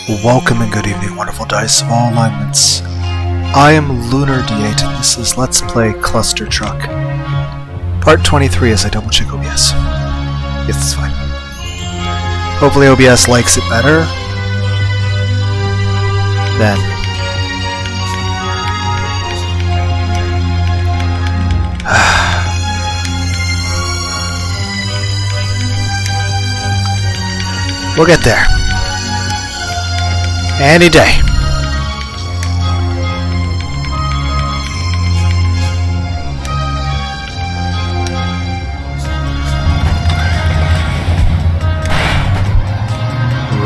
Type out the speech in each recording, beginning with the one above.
Welcome and good evening, wonderful dice of all alignments. I am Lunar D8 and this is Let's Play ClusterTruck. Part 23 as I double check OBS. Yes, it's fine. Hopefully OBS likes it better. Then. We'll get there. Any day.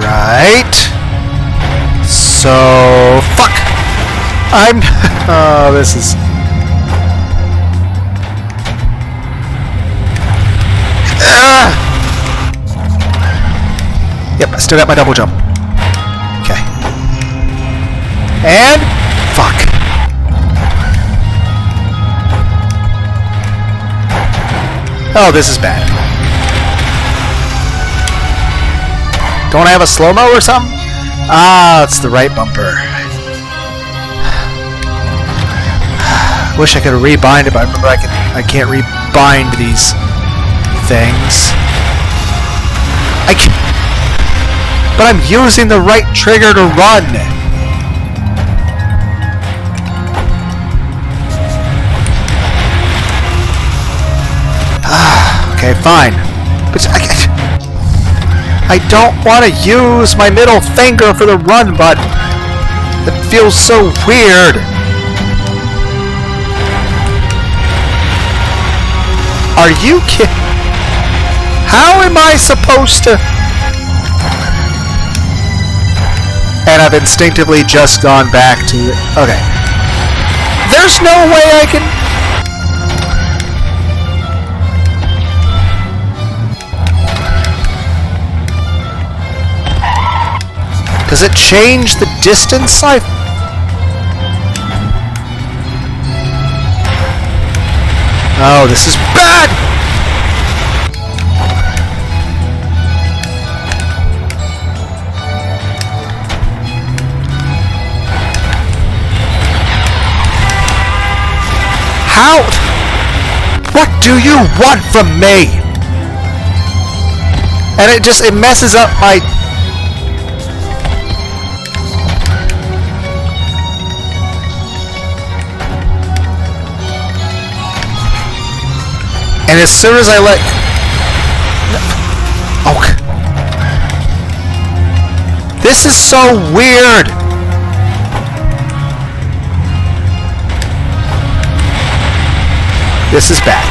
Right. So fuck. I'm oh, this is Yep, I still got my double jump. Okay. And fuck. Oh, this is bad. Don't I have a slow-mo or something? Ah, it's the right bumper. Wish I could rebind it, but I remember I can't rebind these things. I can't. But I'm using the right trigger to run. Okay, fine. But I don't want to use my middle finger for the run button. It feels so weird. Are you kidding? How am I supposed to? And I've instinctively just gone back to it. Okay. There's no way I can. Does it change the distance? Oh, this is bad! How? What do you want from me? And it messes up my. And as soon as I let... Okay. This is so weird! This is bad.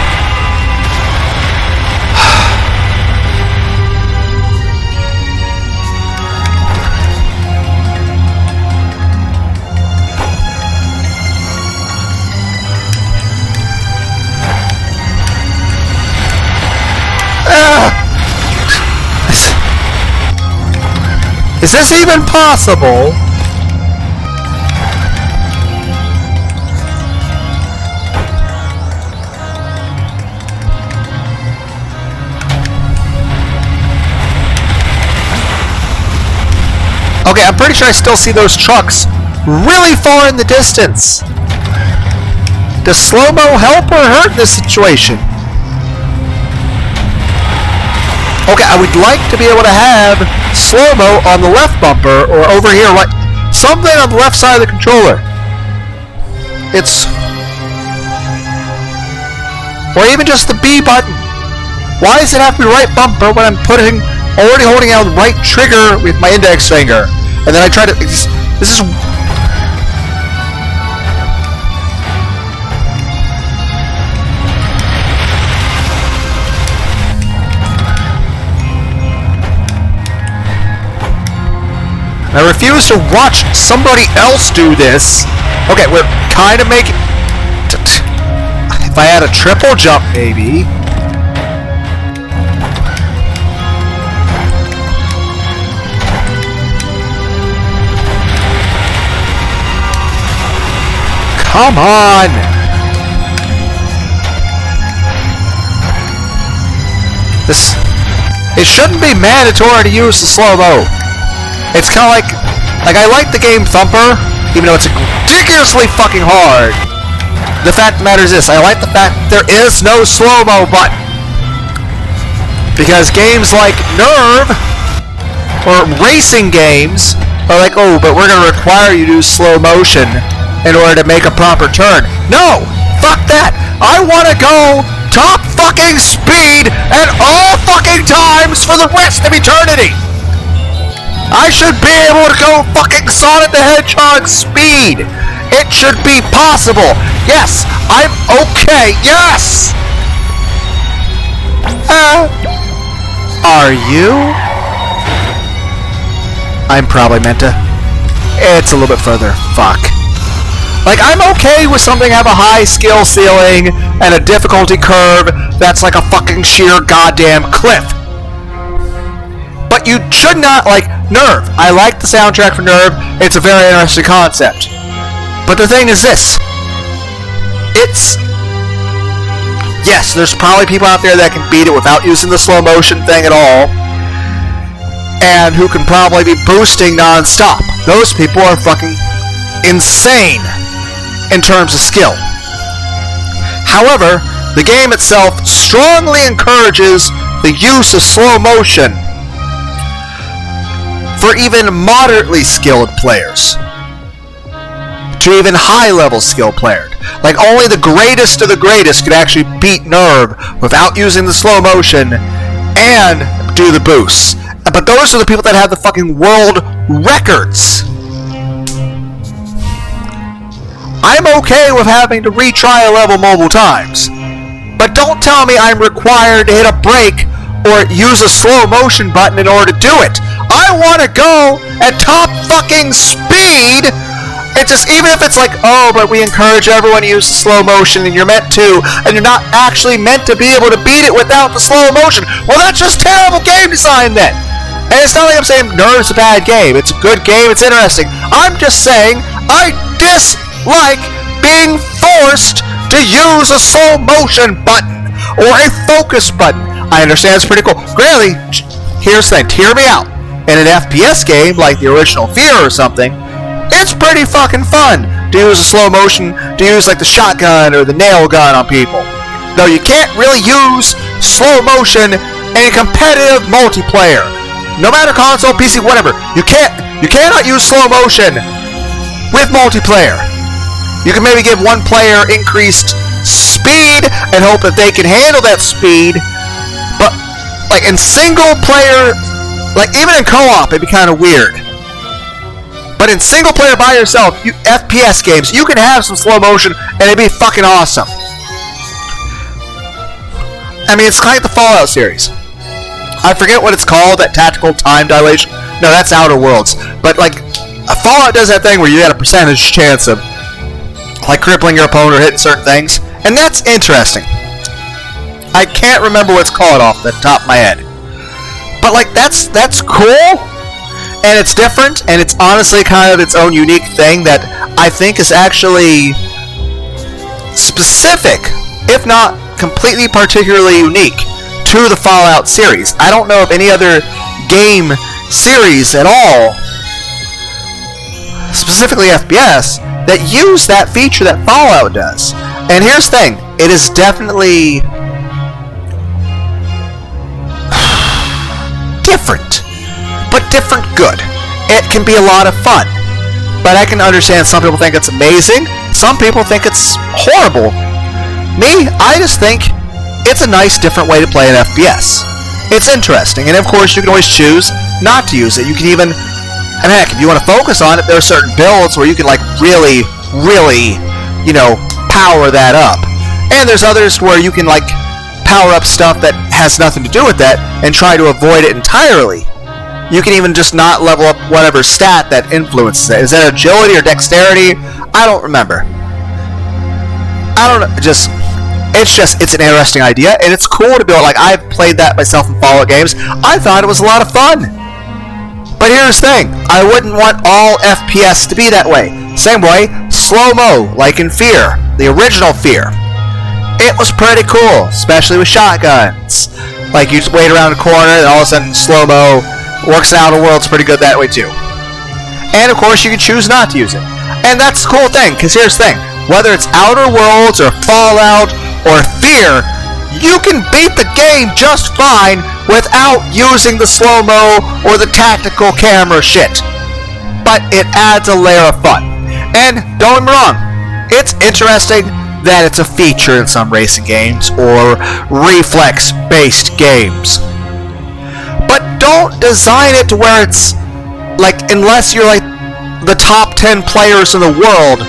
Is this even possible? Okay, I'm pretty sure I still see those trucks really far in the distance. Does slow-mo help or hurt this situation? Okay, I would like to be able to have slow-mo on the left bumper or over here, like something on the left side of the controller. Or even just the B button. Why does it have to be right bumper when I'm already holding out the right trigger with my index finger? And then I try to... This is... I refuse to watch somebody else do this. Okay, we're kind of making... If I had a triple jump, maybe... Come on! It shouldn't be mandatory to use the slow-mo. It's kind of like Like, I like the game Thumper, even though it's ridiculously fucking hard. The fact of the matter is this, I like the fact there is no slow-mo button. Because games like Nerve, or racing games, are like, oh, but we're going to require you to do slow motion in order to make a proper turn. No! Fuck that! I want to go top fucking speed at all fucking times for the rest of eternity! I should be able to go fucking Sonic the Hedgehog speed! It should be possible! Yes! I'm okay! Yes! Are you? I'm probably meant to. It's a little bit further. Fuck. Like, I'm okay with something have a high skill ceiling and a difficulty curve that's like a fucking sheer goddamn cliff. But you should not, like, Nerve. I like the soundtrack for Nerve. It's a very interesting concept. But the thing is this. Yes, there's probably people out there that can beat it without using the slow motion thing at all. And who can probably be boosting non-stop. Those people are fucking insane in terms of skill. However, the game itself strongly encourages the use of slow motion for even moderately skilled players. To even high-level skill players. Like, only the greatest of the greatest could actually beat Nerve without using the slow motion and do the boosts. But those are the people that have the fucking world records. I'm okay with having to retry a level multiple times. But don't tell me I'm required to hit a brake or use a slow motion button in order to do it. I want to go at top fucking speed. It's just, even if it's like, oh, but we encourage everyone to use the slow motion and you're meant to, and you're not actually meant to be able to beat it without the slow motion. Well, that's just terrible game design then. And it's not like I'm saying Nerve's a bad game. It's a good game. It's interesting. I'm just saying I dislike being forced to use a slow motion button or a focus button. I understand it's pretty cool. Granted, here's the thing. Hear me out. In an FPS game like the original Fear or something, it's pretty fucking fun to use a slow motion, to use like the shotgun or the nail gun on people. Though you can't really use slow motion in competitive multiplayer. No matter console, PC, whatever. You cannot use slow motion with multiplayer. You can maybe give one player increased speed and hope that they can handle that speed. But like in single player, like even in co-op, it'd be kind of weird. But in single player by yourself, FPS games, you can have some slow motion and it'd be fucking awesome. I mean, it's like the Fallout series. I forget what it's called, that tactical time dilation. No, that's Outer Worlds. But like, Fallout does that thing where you got a percentage chance of like crippling your opponent or hitting certain things. And that's interesting. I can't remember what it's called off the top of my head. But like, that's cool. And it's different, and it's honestly kind of its own unique thing that I think is actually specific, if not completely particularly unique, to the Fallout series. I don't know of any other game series at all, specifically FPS, that use that feature that Fallout does. And here's the thing, it is definitely different. But different good. It can be a lot of fun. But I can understand some people think it's amazing. Some people think it's horrible. Me, I just think it's a nice, different way to play an FPS. It's interesting. And of course, you can always choose not to use it. You can even, and heck, if you want to focus on it, there are certain builds where you can like really, power that up. And there's others where you can like power up stuff that has nothing to do with that and try to avoid it entirely. You can even just not level up whatever stat that influences it. Is that agility or dexterity? I don't remember. I don't know. It's an interesting idea, and it's cool to be like, I've played that myself in Fallout games. I thought it was a lot of fun. But here's the thing. I wouldn't want all FPS to be that way. Same way, slow-mo, like in Fear, the original Fear. It was pretty cool, especially with shotguns. Like, you just wait around a corner, and all of a sudden, slow-mo. Works in Outer Worlds pretty good that way too. And of course, you can choose not to use it. And that's the cool thing, because here's the thing. Whether it's Outer Worlds or Fallout or Fear, you can beat the game just fine without using the slow-mo or the tactical camera shit. But it adds a layer of fun. And don't get me wrong, it's interesting that it's a feature in some racing games or reflex-based games. But don't design it to where it's like, unless you're like the top 10 players in the world,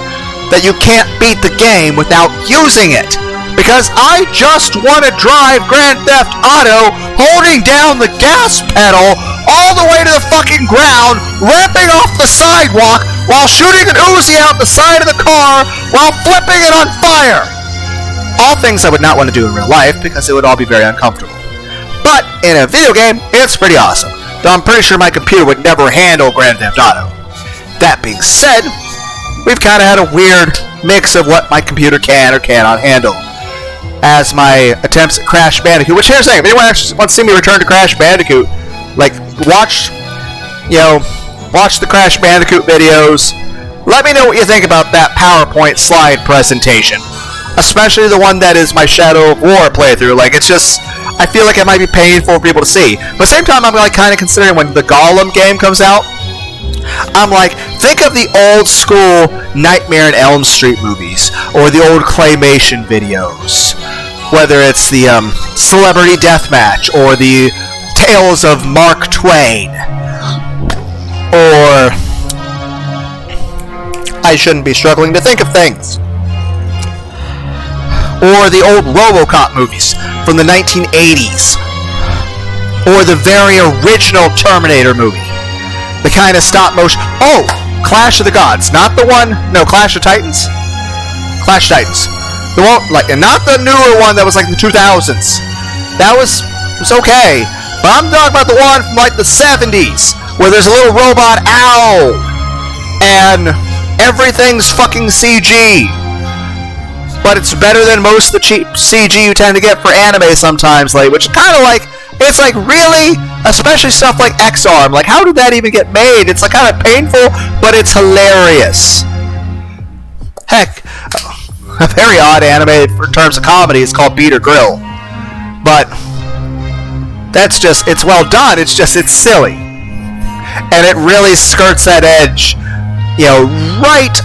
that you can't beat the game without using it. Because I just want to drive Grand Theft Auto holding down the gas pedal all the way to the fucking ground, ramping off the sidewalk while shooting an Uzi out the side of the car while flipping it on fire. All things I would not want to do in real life because it would all be very uncomfortable. But in a video game, it's pretty awesome. Though I'm pretty sure my computer would never handle Grand Theft Auto. That being said, we've kind of had a weird mix of what my computer can or cannot handle. As my attempts at Crash Bandicoot, which here's the thing, if anyone actually wants to see me return to Crash Bandicoot, like, watch the Crash Bandicoot videos. Let me know what you think about that PowerPoint slide presentation. Especially the one that is my Shadow of War playthrough. Like, it's just, I feel like it might be painful for people to see. But at the same time, I'm like kind of considering when the Gollum game comes out, I'm like, think of the old school Nightmare on Elm Street movies, or the old claymation videos. Whether it's the Celebrity Deathmatch, or the Tales of Mark Twain, or I shouldn't be struggling to think of things. Or the old RoboCop movies from the 1980s. Or the very original Terminator movie. The kind of stop motion. Oh! Clash of the Gods. Not the one. No, Clash of Titans? Clash of Titans. The one, like, and not the newer one that was like in the 2000s. That was okay. But I'm talking about the one from like the 70s. Where there's a little robot owl. And everything's fucking CG. But it's better than most of the cheap CG you tend to get for anime sometimes, like, which kind of like, it's like, really? Especially stuff like X-Arm. Like, how did that even get made? It's like kind of painful, but it's hilarious. Heck, a very odd anime in terms of comedy is called Beat or Grill. But that's just, it's well done, it's just, it's silly. And it really skirts that edge, you know, right,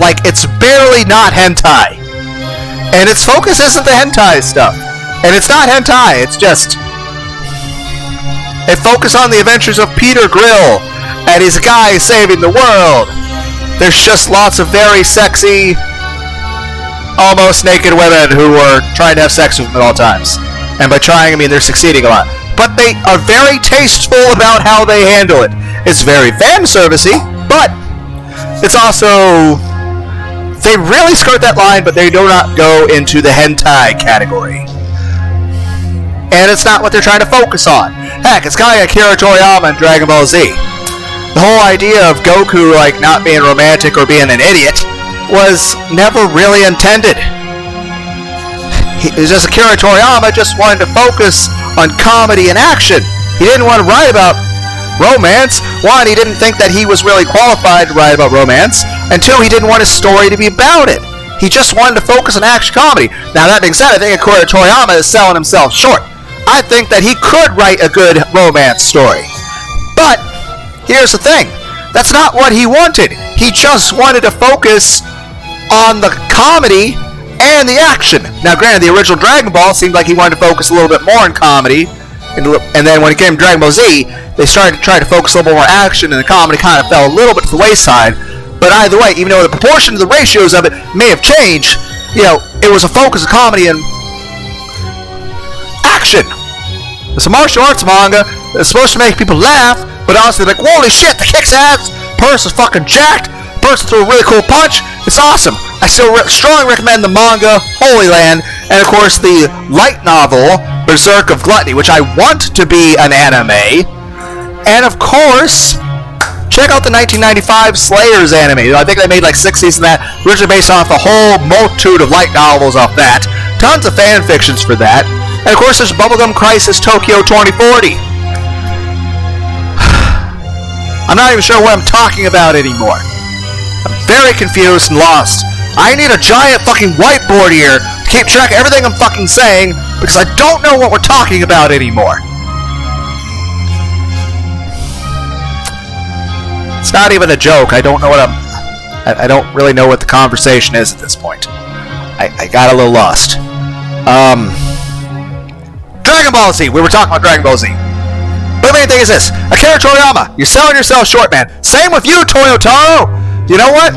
like, it's barely not hentai. And its focus isn't the hentai stuff. And it's not hentai, it's just, it focuses on the adventures of Peter Grill and his guy saving the world. There's just lots of very sexy, almost naked women who are trying to have sex with him at all times. And by trying, I mean they're succeeding a lot. But they are very tasteful about how they handle it. It's very fan servicey, but it's also, they really skirt that line, but they do not go into the hentai category. And it's not what they're trying to focus on. Heck, it's kind of like Akira Toriyama in Dragon Ball Z. The whole idea of Goku, like, not being romantic or being an idiot was never really intended. It was just Akira Toriyama just wanted to focus on comedy and action. He didn't want to write about romance. One, he didn't think that he was really qualified to write about romance. And two, he didn't want his story to be about it. He just wanted to focus on action comedy. Now, that being said, I think Akira Toriyama is selling himself short. I think that he could write a good romance story. But, here's the thing. That's not what he wanted. He just wanted to focus on the comedy and the action. Now, granted, the original Dragon Ball seemed like he wanted to focus a little bit more on comedy. And then when it came to Dragon Ball Z, they started to try to focus a little bit more action, and the comedy kind of fell a little bit to the wayside. But either way, even though the proportion of the ratios of it may have changed, you know, it was a focus of comedy and action. It's a martial arts manga that's supposed to make people laugh, but honestly, like, holy shit, the kicks ass, person's fucking jacked, person threw a really cool punch, it's awesome. I still strongly recommend the manga, Holy Land, and of course the light novel, Berserk of Gluttony, which I want to be an anime, and of course, check out the 1995 Slayers anime. I think they made like 6 seasons of that, originally based off a whole multitude of light novels off that, tons of fan fictions for that. And of course, there's Bubblegum Crisis Tokyo 2040. I'm not even sure what I'm talking about anymore. I'm very confused and lost. I need a giant fucking whiteboard here to keep track of everything I'm fucking saying because I don't know what we're talking about anymore. It's not even a joke. I don't know what I don't really know what the conversation is at this point. I got a little lost. Dragon Ball Z. We were talking about Dragon Ball Z. But the main thing is this. Akira Toriyama, you're selling yourself short, man. Same with you, Toyotaro. You know what?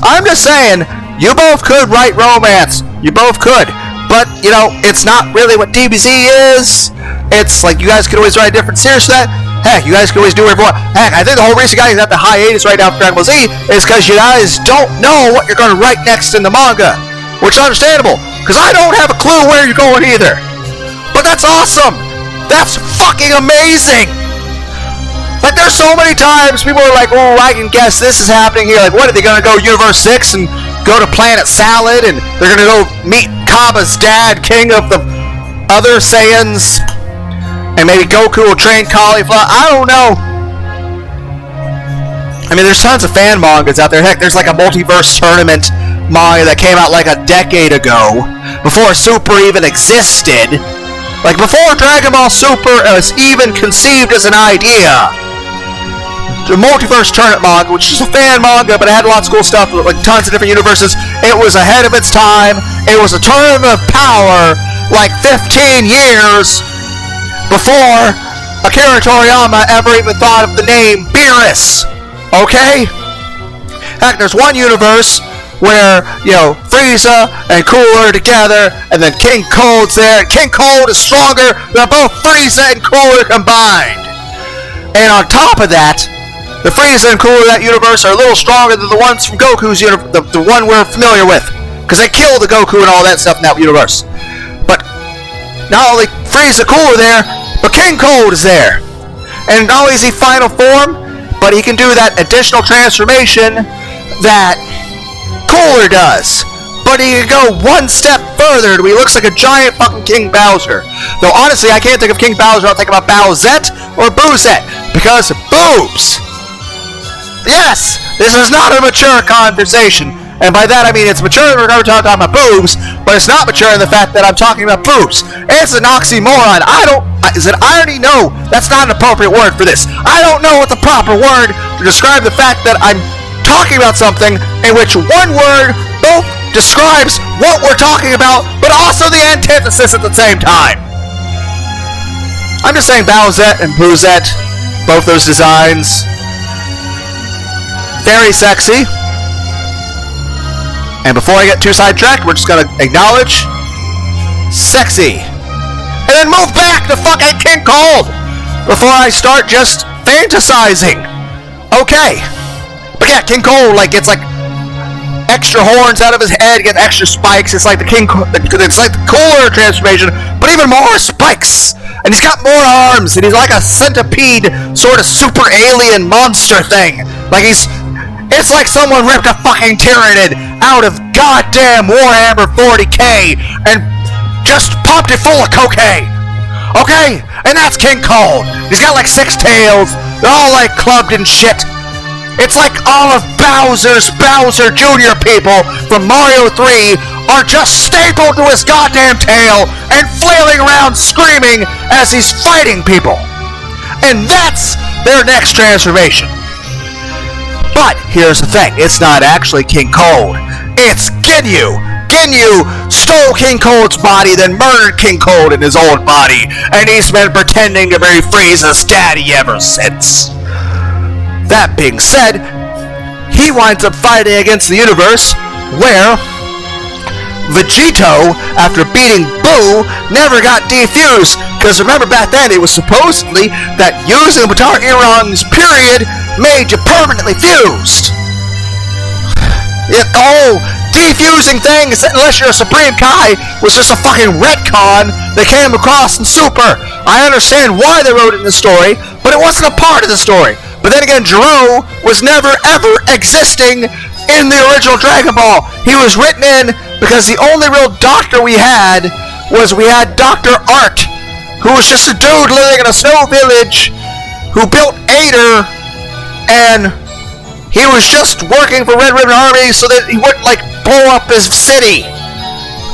I'm just saying, you both could write romance. You both could. But, you know, it's not really what DBZ is. It's like you guys could always write a different series for that. Heck, you guys could always do whatever you want. Heck, I think the whole reason you guys have the hiatus right now for Dragon Ball Z is because you guys don't know what you're going to write next in the manga. Which is understandable, because I don't have a clue where you're going either. But that's awesome! That's fucking amazing! Like, there's so many times people are like, oh, I can guess this is happening here. Like, what, are they going to go Universe 6 and go to Planet Salad, and they're going to go meet Kaba's dad, king of the other Saiyans, and maybe Goku will train cauliflower? I don't know. I mean, there's tons of fan mangas out there. Heck, there's like a multiverse tournament manga that came out like a decade ago, before Super even existed. Like, before Dragon Ball Super was even conceived as an idea. The multiverse tournament manga, which is a fan manga, but it had lots of cool stuff, like tons of different universes. It was ahead of its time. It was a tournament of power, like 15 years before Akira Toriyama ever even thought of the name Beerus. Okay? Heck, there's one universe where, you know, Frieza and Cooler together, and then King Cold's there, and King Cold is stronger than both Frieza and Cooler combined. And on top of that, the Frieza and Cooler of that universe are a little stronger than the ones from Goku's universe, the one we're familiar with, because they killed the Goku and all that stuff in that universe. But not only Frieza Cooler there, but King Cold is there. And not only is he final form, but he can do that additional transformation that Cooler does. But he can go one step further to he looks like a giant fucking King Bowser. Though honestly, I can't think of King Bowser, I'll think about Bowsette or Boozette, because boobs. Yes, this is not a mature conversation. And by that I mean it's mature when we're talking about boobs, but it's not mature in the fact that I'm talking about boobs. It's an oxymoron. Is it irony? No, that's not an appropriate word for this. I don't know what the proper word to describe the fact that I'm talking about something in which one word both describes what we're talking about, but also the antithesis at the same time. I'm just saying Bowsette and Boozette, both those designs, very sexy. And before I get too sidetracked, we're just gonna acknowledge sexy. And then move back to fucking King Cold before I start just fantasizing. Okay. But yeah, King Cold, like, it's like extra horns out of his head, gets extra spikes. It's like it's like the Cooler transformation, but even more spikes. And he's got more arms, and he's like a centipede sort of super alien monster thing. Like it's like someone ripped a fucking Tyranid out of goddamn Warhammer 40k and just popped it full of cocaine. Okay? And that's King Cold. He's got like 6 tails. They're all like clubbed and shit. It's like all of Bowser Jr. people from Mario 3 are just stapled to his goddamn tail and flailing around screaming as he's fighting people. And that's their next transformation. But here's the thing, it's not actually King Cold. It's Ginyu. Ginyu stole King Cold's body, then murdered King Cold in his own body, and he's been pretending to be Frieza's daddy ever since. That being said, he winds up fighting against the universe where Vegito, after beating Boo, never got defused. Because remember back then, it was supposedly that using Batar Iran's period made you permanently fused. Defusing things, unless you're a Supreme Kai, was just a fucking retcon they came across in Super. I understand why they wrote it in the story, but it wasn't a part of the story. But then again, Jiro was never ever existing in the original Dragon Ball. He was written in because the only real doctor we had Dr. Art, who was just a dude living in a snow village who built Ader and he was just working for Red Ribbon Army so that he wouldn't, like, blow up his city.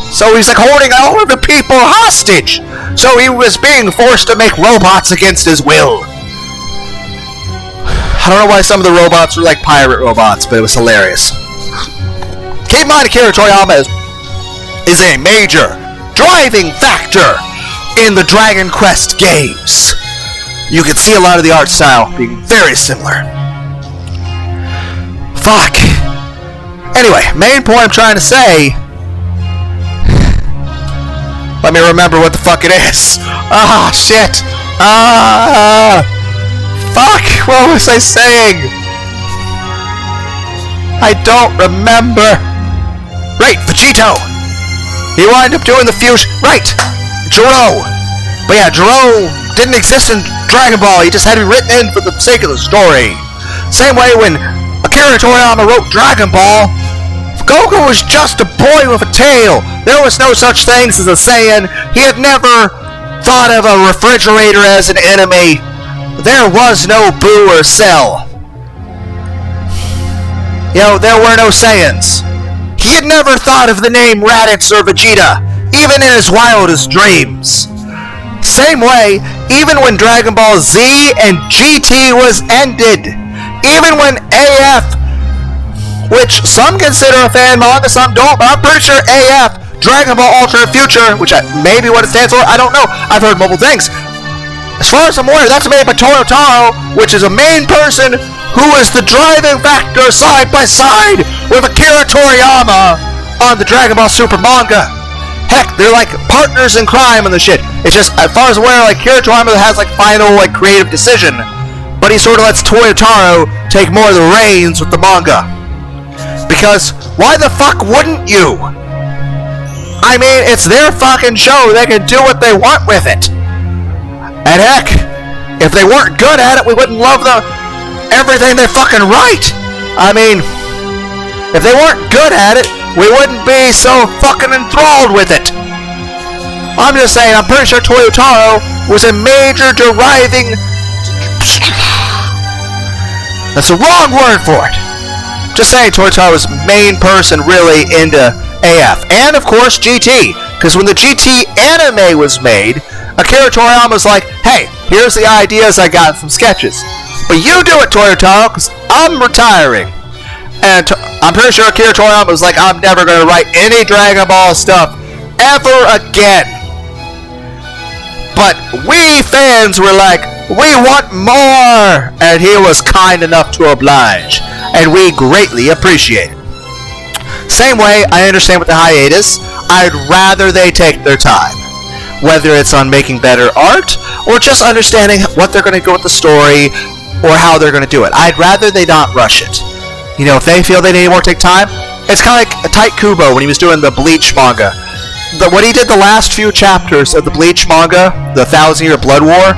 So he's, like, holding all of the people hostage. So he was being forced to make robots against his will. I don't know why some of the robots were like pirate robots, but it was hilarious. Keep in mind, Akira Toriyama is a major driving factor in the Dragon Quest games. You can see a lot of the art style being very similar. Fuck. Anyway, main point I'm trying to say. Let me remember what the fuck it is. Ah, shit. Fuck. What was I saying? I don't remember. Right, Vegito. He wound up doing the fusion. Right, Jiro. But yeah, Jiro didn't exist in Dragon Ball. He just had to be written in for the sake of the story. Same way when Akira Toriyama wrote Dragon Ball, Goku was just a boy with a tail. There was no such thing as a Saiyan. He had never thought of a refrigerator as an enemy. There was no Boo or Cell. You know, there were no Saiyans. He had never thought of the name Raditz or Vegeta, even in his wildest dreams. Same way, even when Dragon Ball Z and GT was ended, even when AF, which some consider a fan manga, some don't, but I'm pretty sure AF, Dragon Ball Alternate Future, which may be what it stands for, I don't know, I've heard multiple things. As far as I'm aware, that's made by Toyotaro, which is a main person who is the driving factor side by side with Akira Toriyama on the Dragon Ball Super manga. Heck, they're like partners in crime on the shit. It's just, as far as I'm aware, like, Akira Toriyama has like final, like, creative decision, but he sort of lets Toyotaro take more of the reins with the manga. Because, why the fuck wouldn't you? I mean, it's their fucking show, they can do what they want with it. And heck, if they weren't good at it, we wouldn't love everything they fucking write. I mean, if they weren't good at it, we wouldn't be so fucking enthralled with it. I'm just saying, I'm pretty sure Toyotaro was a major deriving... That's the wrong word for it. Just saying, Toyotaro was main person really into AF. And, of course, GT. Because when the GT anime was made, Akira Toriyama was like, hey, here's the ideas I got from sketches. But you do it, Toyotaro, because I'm retiring. And I'm pretty sure Akira Toriyama was like, I'm never going to write any Dragon Ball stuff ever again. But we fans were like, we want more! And he was kind enough to oblige. And we greatly appreciate it. Same way, I understand with the hiatus, I'd rather they take their time. Whether it's on making better art, or just understanding what they're going to go with the story, or how they're going to do it. I'd rather they not rush it. You know, if they feel they need more take time, it's kind of like Tite Kubo when he was doing the Bleach manga. When he did the last few chapters of the Bleach manga, the 1,000-Year Blood War,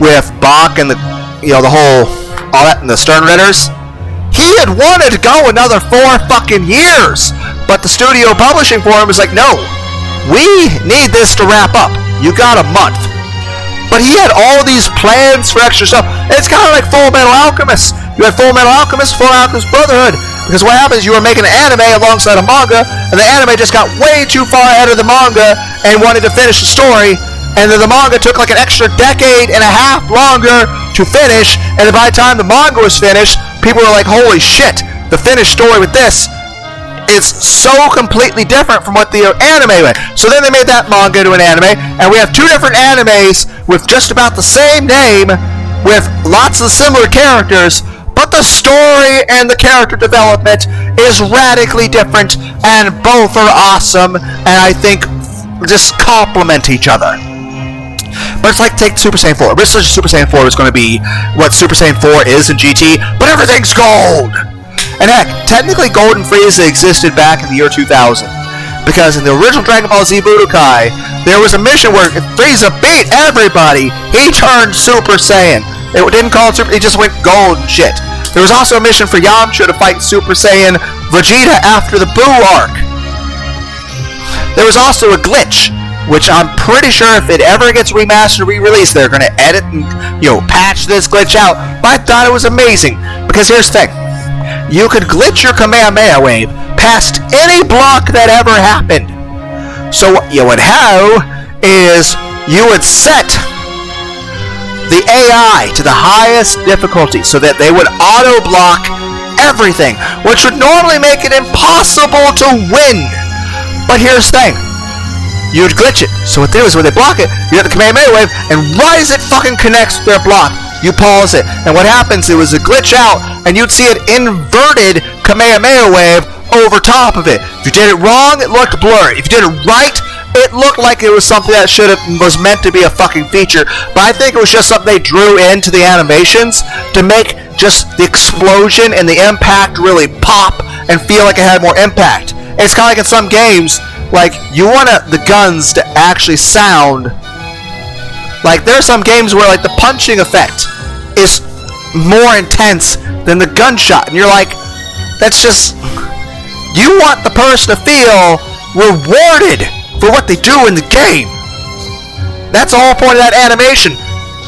with Bach and all that, and the Stern Ridders, he had wanted to go another 4 fucking years, but the studio publishing for him was like, no, we need this to wrap up. You got a month. But he had all these plans for extra stuff. And it's kind of like Full Metal Alchemist. You had Full Metal Alchemist, Full Alchemist Brotherhood. Because what happens, you were making an anime alongside a manga, and the anime just got way too far ahead of the manga and wanted to finish the story. And then the manga took like an extra decade and a half longer to finish. And by the time the manga was finished, people were like, holy shit, the finished story with this is so completely different from what the anime was. So then they made that manga to an anime, and we have 2 different animes with just about the same name, with lots of similar characters, but the story and the character development is radically different, and both are awesome, and I think just complement each other. But it's like, take Super Saiyan 4. Originally, Super Saiyan 4 was going to be what Super Saiyan 4 is in GT, but everything's gold! And heck, technically Golden Frieza existed back in the year 2000. Because in the original Dragon Ball Z Budokai, there was a mission where Frieza beat everybody. He turned Super Saiyan. It didn't call it Super, it just went gold and shit. There was also a mission for Yamcha to fight Super Saiyan Vegeta after the Buu arc. There was also a glitch, which I'm pretty sure if it ever gets remastered or re-released, they're going to edit and, patch this glitch out. But I thought it was amazing. Because here's the thing. You could glitch your Kamehameha wave past any block that ever happened. So what you would have is you would set the AI to the highest difficulty so that they would auto-block everything, which would normally make it impossible to win. But here's the thing. You would glitch it. So what they do is when they block it, you get the Kamehameha wave, and right as it fucking connects to their block, you pause it. And what happens, it was a glitch out, and you'd see an inverted Kamehameha wave over top of it. If you did it wrong, it looked blurry. If you did it right, it looked like it was something that was meant to be a fucking feature. But I think it was just something they drew into the animations to make just the explosion and the impact really pop and feel like it had more impact. And it's kind of like in some games, like, you want the guns to actually sound like, there are some games where, like, the punching effect is more intense than the gunshot, and you're like, that's just, you want the person to feel rewarded for what they do in the game. That's the whole point of that animation.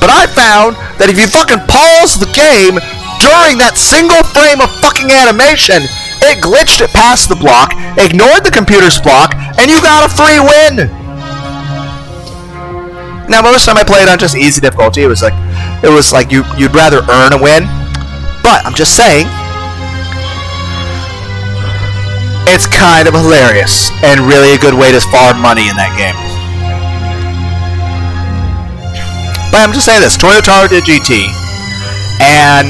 But I found that if you fucking pause the game during that single frame of fucking animation, it glitched it past the block, ignored the computer's block, and you got a free win! Now, most of the time I played on just easy difficulty. It was like you'd rather earn a win. But I'm just saying, it's kind of hilarious and really a good way to farm money in that game. But I'm just saying this: Toyotaro did GT, and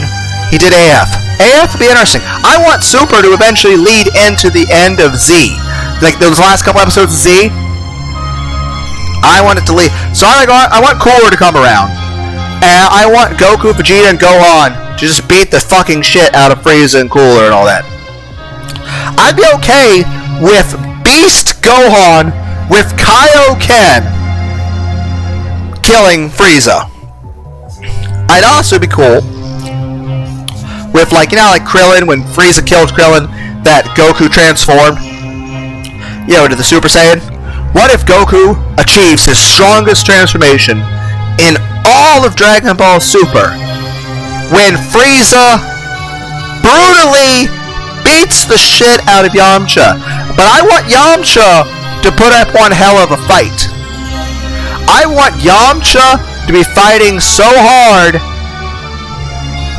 he did AF. AF would be interesting. I want Super to eventually lead into the end of Z. Like those last couple episodes of Z. I want it to lead. So I want Cooler to come around. And I want Goku, Vegeta, and Gohan to just beat the fucking shit out of Frieza and Cooler and all that. I'd be okay with Beast Gohan with Kaioken killing Frieza. I'd also be cool with, like, you know, like Krillin, when Frieza killed Krillin, that Goku transformed, you know, into the Super Saiyan. What if Goku achieves his strongest transformation in all of Dragon Ball Super when Frieza brutally beats the shit out of Yamcha? But I want Yamcha to put up one hell of a fight. I want Yamcha to be fighting so hard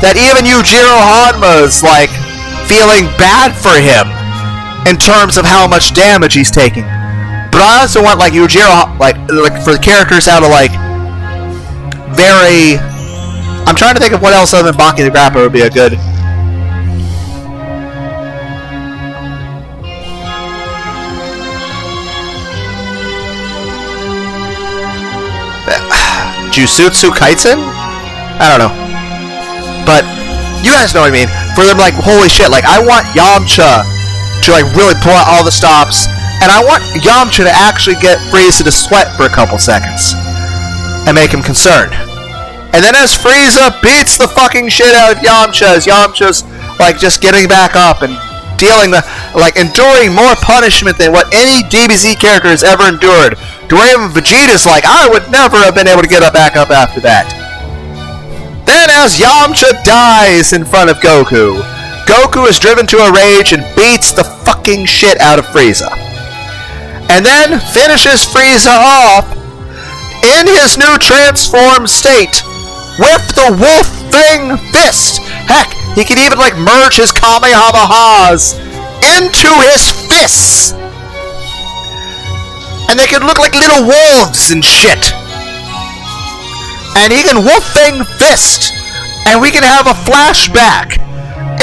that even Yujiro Hanma's, like, feeling bad for him in terms of how much damage he's taking. But I also want, like, Yujiro, like for the characters how to, like, very... I'm trying to think of what else other than Baki the Grappler would be a good... Jusutsu Kaisen? I don't know. But you guys know what I mean. For them, like, holy shit, like, I want Yamcha to, like, really pull out all the stops, and I want Yamcha to actually get Frieza to sweat for a couple seconds and make him concerned. And then as Frieza beats the fucking shit out of Yamcha, as Yamcha's, like, just getting back up and enduring more punishment than what any DBZ character has ever endured, to where even Vegeta's like, I would never have been able to get back up after that. Then as Yamcha dies in front of Goku, Goku is driven to a rage and beats the fucking shit out of Frieza. And then finishes Frieza off in his new transformed state with the Wolf Fang Fist. Heck, he could even, like, merge his Kamehamehas into his fists. And they could look like little wolves and shit. And he can Wolf Fang Fist. And we can have a flashback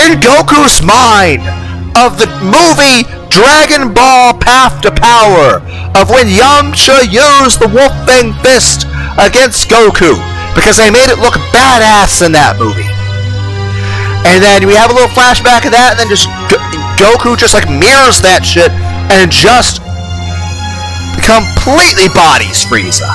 in Goku's mind of the movie Dragon Ball Path to Power, of when Yamcha used the Wolf Fang Fist against Goku, because they made it look badass in that movie. And then we have a little flashback of that, and then just Goku just, like, mirrors that shit and just completely bodies Frieza.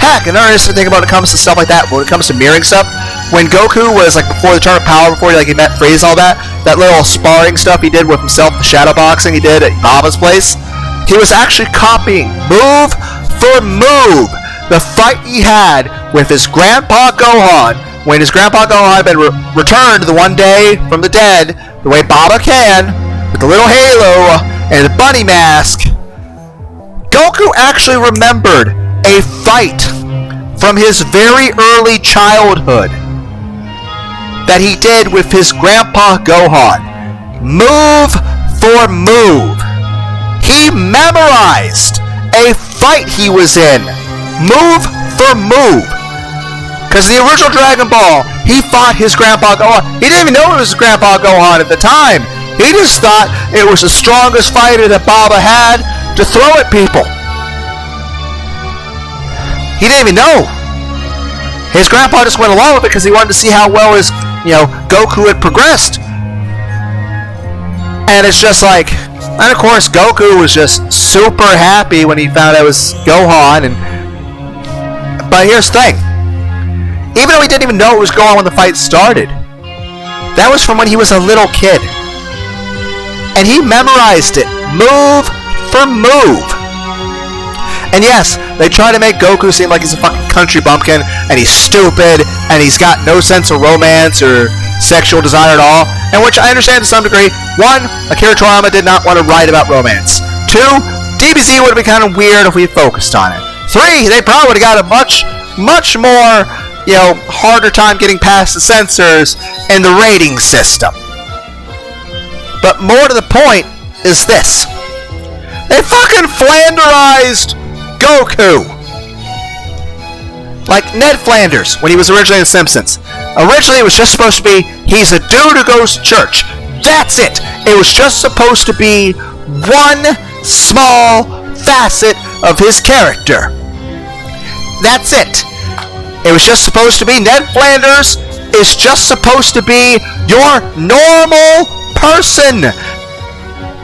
Heck, another interesting thing about it comes to stuff like that, when it comes to mirroring stuff, when Goku was, like, before the Tournament of Power, before he, like, he met Frieza, all that little sparring stuff he did with himself, the shadow boxing he did at Baba's place, he was actually copying, move for move, the fight he had with his grandpa Gohan when his Grandpa Gohan had been returned the one day from the dead, the way Baba can, with the little halo and the bunny mask, Goku actually remembered a fight from his very early childhood that he did with his Grandpa Gohan. Move for move. He memorized a fight he was in. Move for move. Because the original Dragon Ball, he fought his Grandpa Gohan. He didn't even know it was his Grandpa Gohan at the time. He just thought it was the strongest fighter that Baba had to throw at people. He didn't even know. His grandpa just went along with it because he wanted to see how well his, Goku had progressed. And it's just like, and of course Goku was just super happy when he found out it was Gohan. But here's the thing. Even though he didn't even know it was Gohan when the fight started, that was from when he was a little kid. And he memorized it, move for move. And yes, they try to make Goku seem like he's a fucking country bumpkin, and he's stupid, and he's got no sense of romance or sexual desire at all, and which I understand to some degree. 1, Akira Toriyama did not want to write about romance. 2, DBZ would have been kind of weird if we focused on it. 3, they probably would have got a much more, harder time getting past the censors and the rating system. But more to the point is this. They fucking Flanderized Goku. Like Ned Flanders when he was originally in The Simpsons. Originally it was just supposed to be, he's a dude who goes to church. That's it. It was just supposed to be one small facet of his character. That's it. It was just supposed to be, Ned Flanders is just supposed to be your normal person.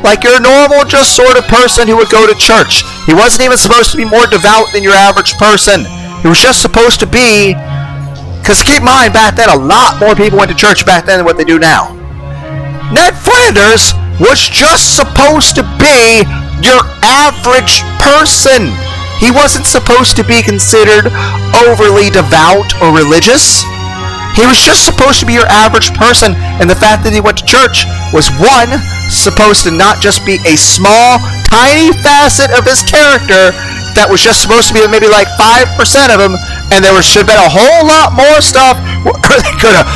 Like your normal, just sort of person who would go to church. He wasn't even supposed to be more devout than your average person. He was just supposed to be, because keep in mind, back then a lot more people went to church back then than what they do now. Ned Flanders was just supposed to be your average person. He wasn't supposed to be considered overly devout or religious. He was just supposed to be your average person, and the fact that he went to church was, 1, supposed to not just be a small, tiny facet of his character that was just supposed to be maybe like 5% of him, and there should have been a whole lot more stuff where they could have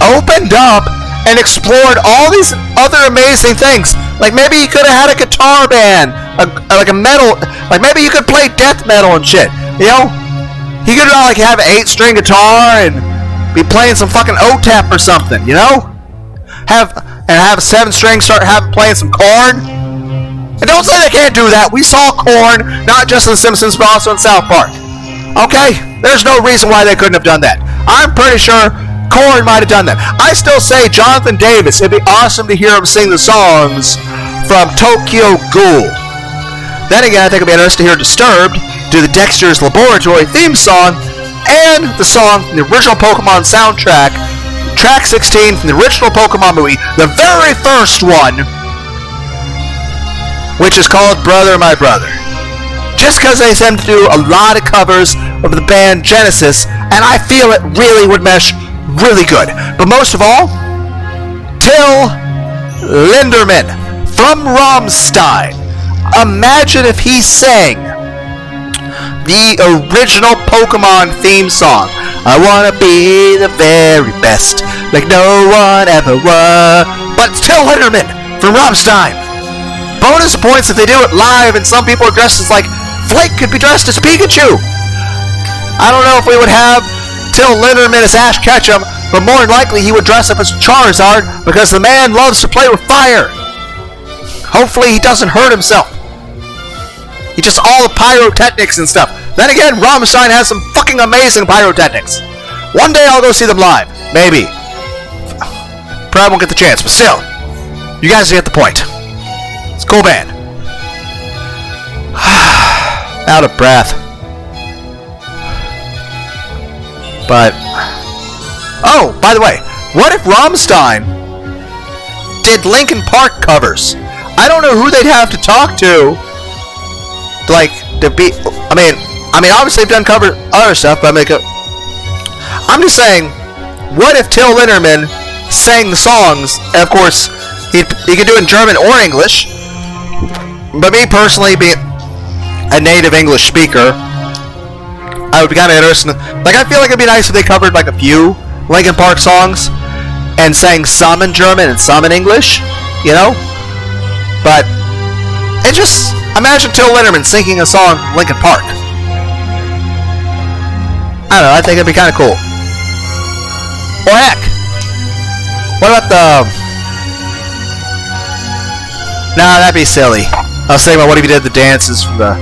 opened up and explored all these other amazing things. Like maybe you could have had a guitar band, like a metal, like maybe you could play death metal and shit, He could like have an 8-string guitar and be playing some fucking OTEP or something, Have a 7-string start playing some Korn. And don't say they can't do that. We saw Korn not just in The Simpsons but also in South Park. Okay, there's no reason why they couldn't have done that. I'm pretty sure Korn might have done that. I still say Jonathan Davis. It'd be awesome to hear him sing the songs from Tokyo Ghoul. Then again, I think it'd be interesting to hear Disturbed do the Dexter's Laboratory theme song and the song from the original Pokemon soundtrack, track 16 from the original Pokemon movie, the very first one, which is called Brother My Brother. Just because they tend to do a lot of covers of the band Genesis, and I feel it really would mesh really good. But most of all, Till Lindemann from Rammstein. Imagine if he sang the original Pokemon theme song. I wanna be the very best, like no one ever was. But it's Till Lindemann from Rammstein. Bonus points if they do it live, and some people are dressed as like Flake could be dressed as Pikachu. I don't know if we would have Till Lindemann as Ash Ketchum, but more than likely he would dress up as Charizard because the man loves to play with fire. Hopefully he doesn't hurt himself. He just all the pyrotechnics and stuff. Then again, Rammstein has some fucking amazing pyrotechnics. One day I'll go see them live. Maybe. Probably won't get the chance, but still. You guys get the point. It's a cool band. Out of breath. But... oh, by the way, what if Rammstein did Linkin Park covers? I don't know who they'd have to talk to. Like, to be... I mean, obviously they've done cover other stuff, but I'm just saying, what if Till Lindemann sang the songs? And of course, he could do it in German or English. But me personally, being a native English speaker, I would be kind of interested. Like, I feel like it'd be nice if they covered like a few Linkin Park songs and sang some in German and some in English, you know? But it just, imagine Till Lindemann singing a song from Linkin Park. I don't know, I think it'd be kind of cool. Or heck, what about the... Nah, that'd be silly. I was thinking about what if he did the dances from the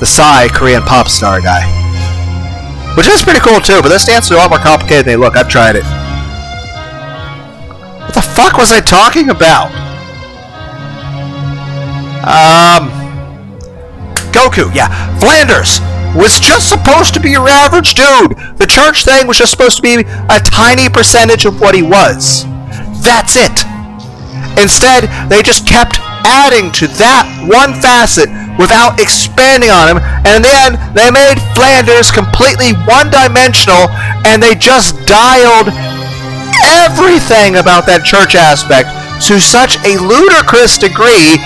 Psy Korean pop star guy. Which is pretty cool too, but those dances are a lot more complicated than they look. I've tried it. What the fuck was I talking about? Goku, yeah. Flanders was just supposed to be your average dude. The church thing was just supposed to be a tiny percentage of what he was. That's it. Instead, they just kept adding to that one facet without expanding on him, and then they made Flanders completely one-dimensional, and they just dialed everything about that church aspect to such a ludicrous degree.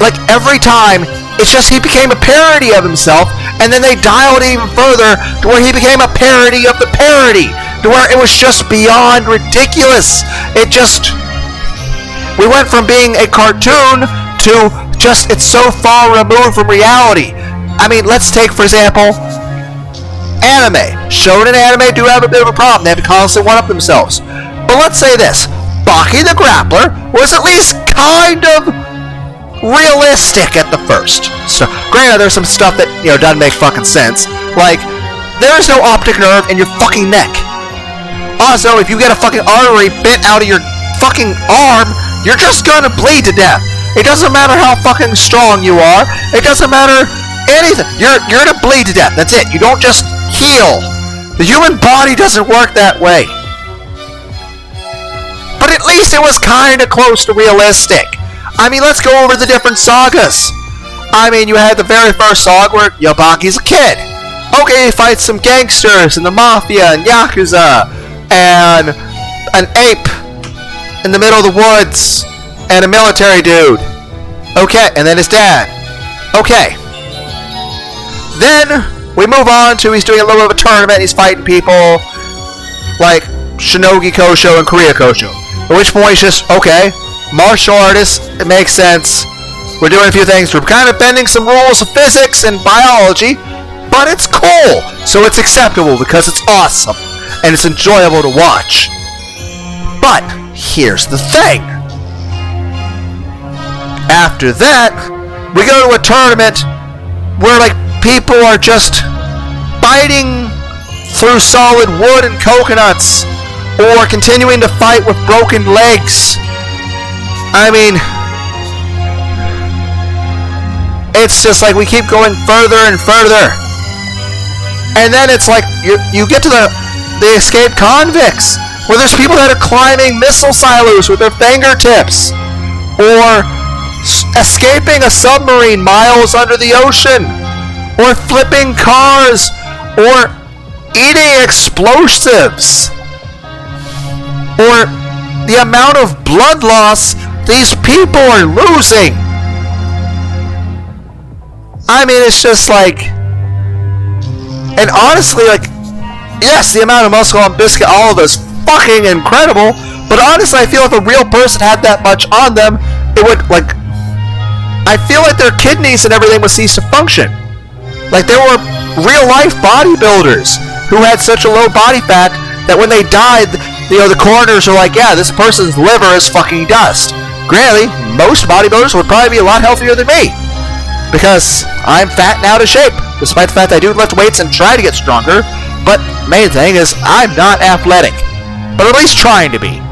Like, every time, it's just he became a parody of himself, and then they dialed it even further to where he became a parody of the parody, to where it was just beyond ridiculous. It just... We went from being a cartoon to just, it's so far removed from reality. I mean, let's take, for example, anime. Shonen anime do have a bit of a problem. They have to constantly one-up themselves. But let's say this. Baki the Grappler was at least kind of realistic at the first. So, granted, there's some stuff that, you know, doesn't make fucking sense. Like, there is no optic nerve in your fucking neck. Also, if you get a fucking artery bit out of your fucking arm, you're just gonna bleed to death. It doesn't matter how fucking strong you are. It doesn't matter anything. You're gonna bleed to death. That's it. You don't just heal. The human body doesn't work that way. But at least it was kinda close to realistic. I mean, let's go over the different sagas. I mean, you had the very first saga where Yabaki's a kid. Okay, he fights some gangsters and the mafia and Yakuza and an ape in the middle of the woods, and a military dude. Okay, and then his dad. Okay. Then, we move on to he's doing a little bit of a tournament, he's fighting people like Shinogi Kosho and Korea Kosho. At which point he's just, okay, martial artist, it makes sense. We're doing a few things, we're kind of bending some rules of physics and biology, but it's cool, so it's acceptable because it's awesome, and it's enjoyable to watch. But, here's the thing. After that, we go to a tournament where, like, people are just fighting through solid wood and coconuts, or continuing to fight with broken legs. I mean, it's just like we keep going further and further. And then it's like, you get to the escaped convicts, where there's people that are climbing missile silos with their fingertips, or escaping a submarine miles under the ocean, or flipping cars, or eating explosives, or the amount of blood loss these people are losing. I mean, it's just like, and honestly, like, yes, the amount of muscle on Biscuit Olive is fucking incredible, but honestly, I feel if a real person had that much on them, it would, like, I feel like their kidneys and everything would cease to function. Like, there were real-life bodybuilders who had such a low body fat that when they died, you know, the coroners are like, yeah, this person's liver is fucking dust. Granted, most bodybuilders would probably be a lot healthier than me, because I'm fat and out of shape, despite the fact that I do lift weights and try to get stronger. But main thing is, I'm not athletic, but at least trying to be.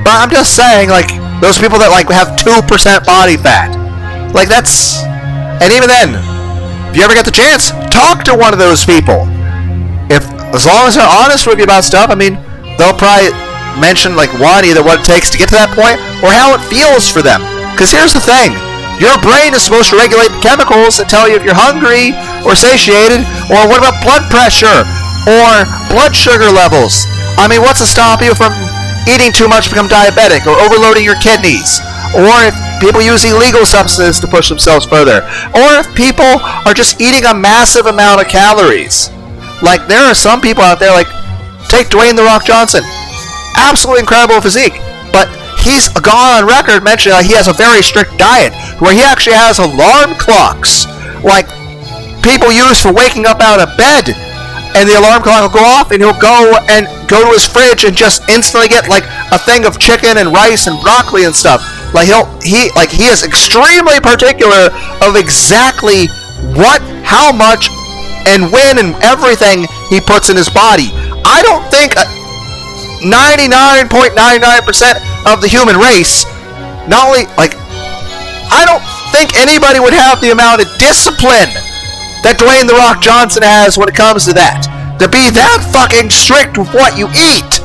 But I'm just saying, like, those people that, like, have 2% body fat, like, that's, and even then, if you ever get the chance, talk to one of those people. As long as they're honest with you about stuff, I mean, they'll probably mention, like, one, either what it takes to get to that point, or how it feels for them. Because here's the thing. Your brain is supposed to regulate the chemicals that tell you if you're hungry, or satiated, or what about blood pressure, Or blood sugar levels. I mean, what's to stop you from eating too much to become diabetic, or overloading your kidneys? Or if people use illegal substances to push themselves further? Or if people are just eating a massive amount of calories? Like, there are some people out there, like, take Dwayne "The Rock" Johnson. Absolutely incredible physique. But he's gone on record mentioning he has a very strict diet, where he actually has alarm clocks, like people use for waking up out of bed. And the alarm clock will go off, and he'll go to his fridge and just instantly get like a thing of chicken and rice and broccoli and stuff. Like he is extremely particular of exactly what, how much, and when, and everything he puts in his body. I don't think 99.99% of the human race, not only I don't think anybody would have the amount of discipline that Dwayne "The Rock" Johnson has when it comes to that. To be that fucking strict with what you eat.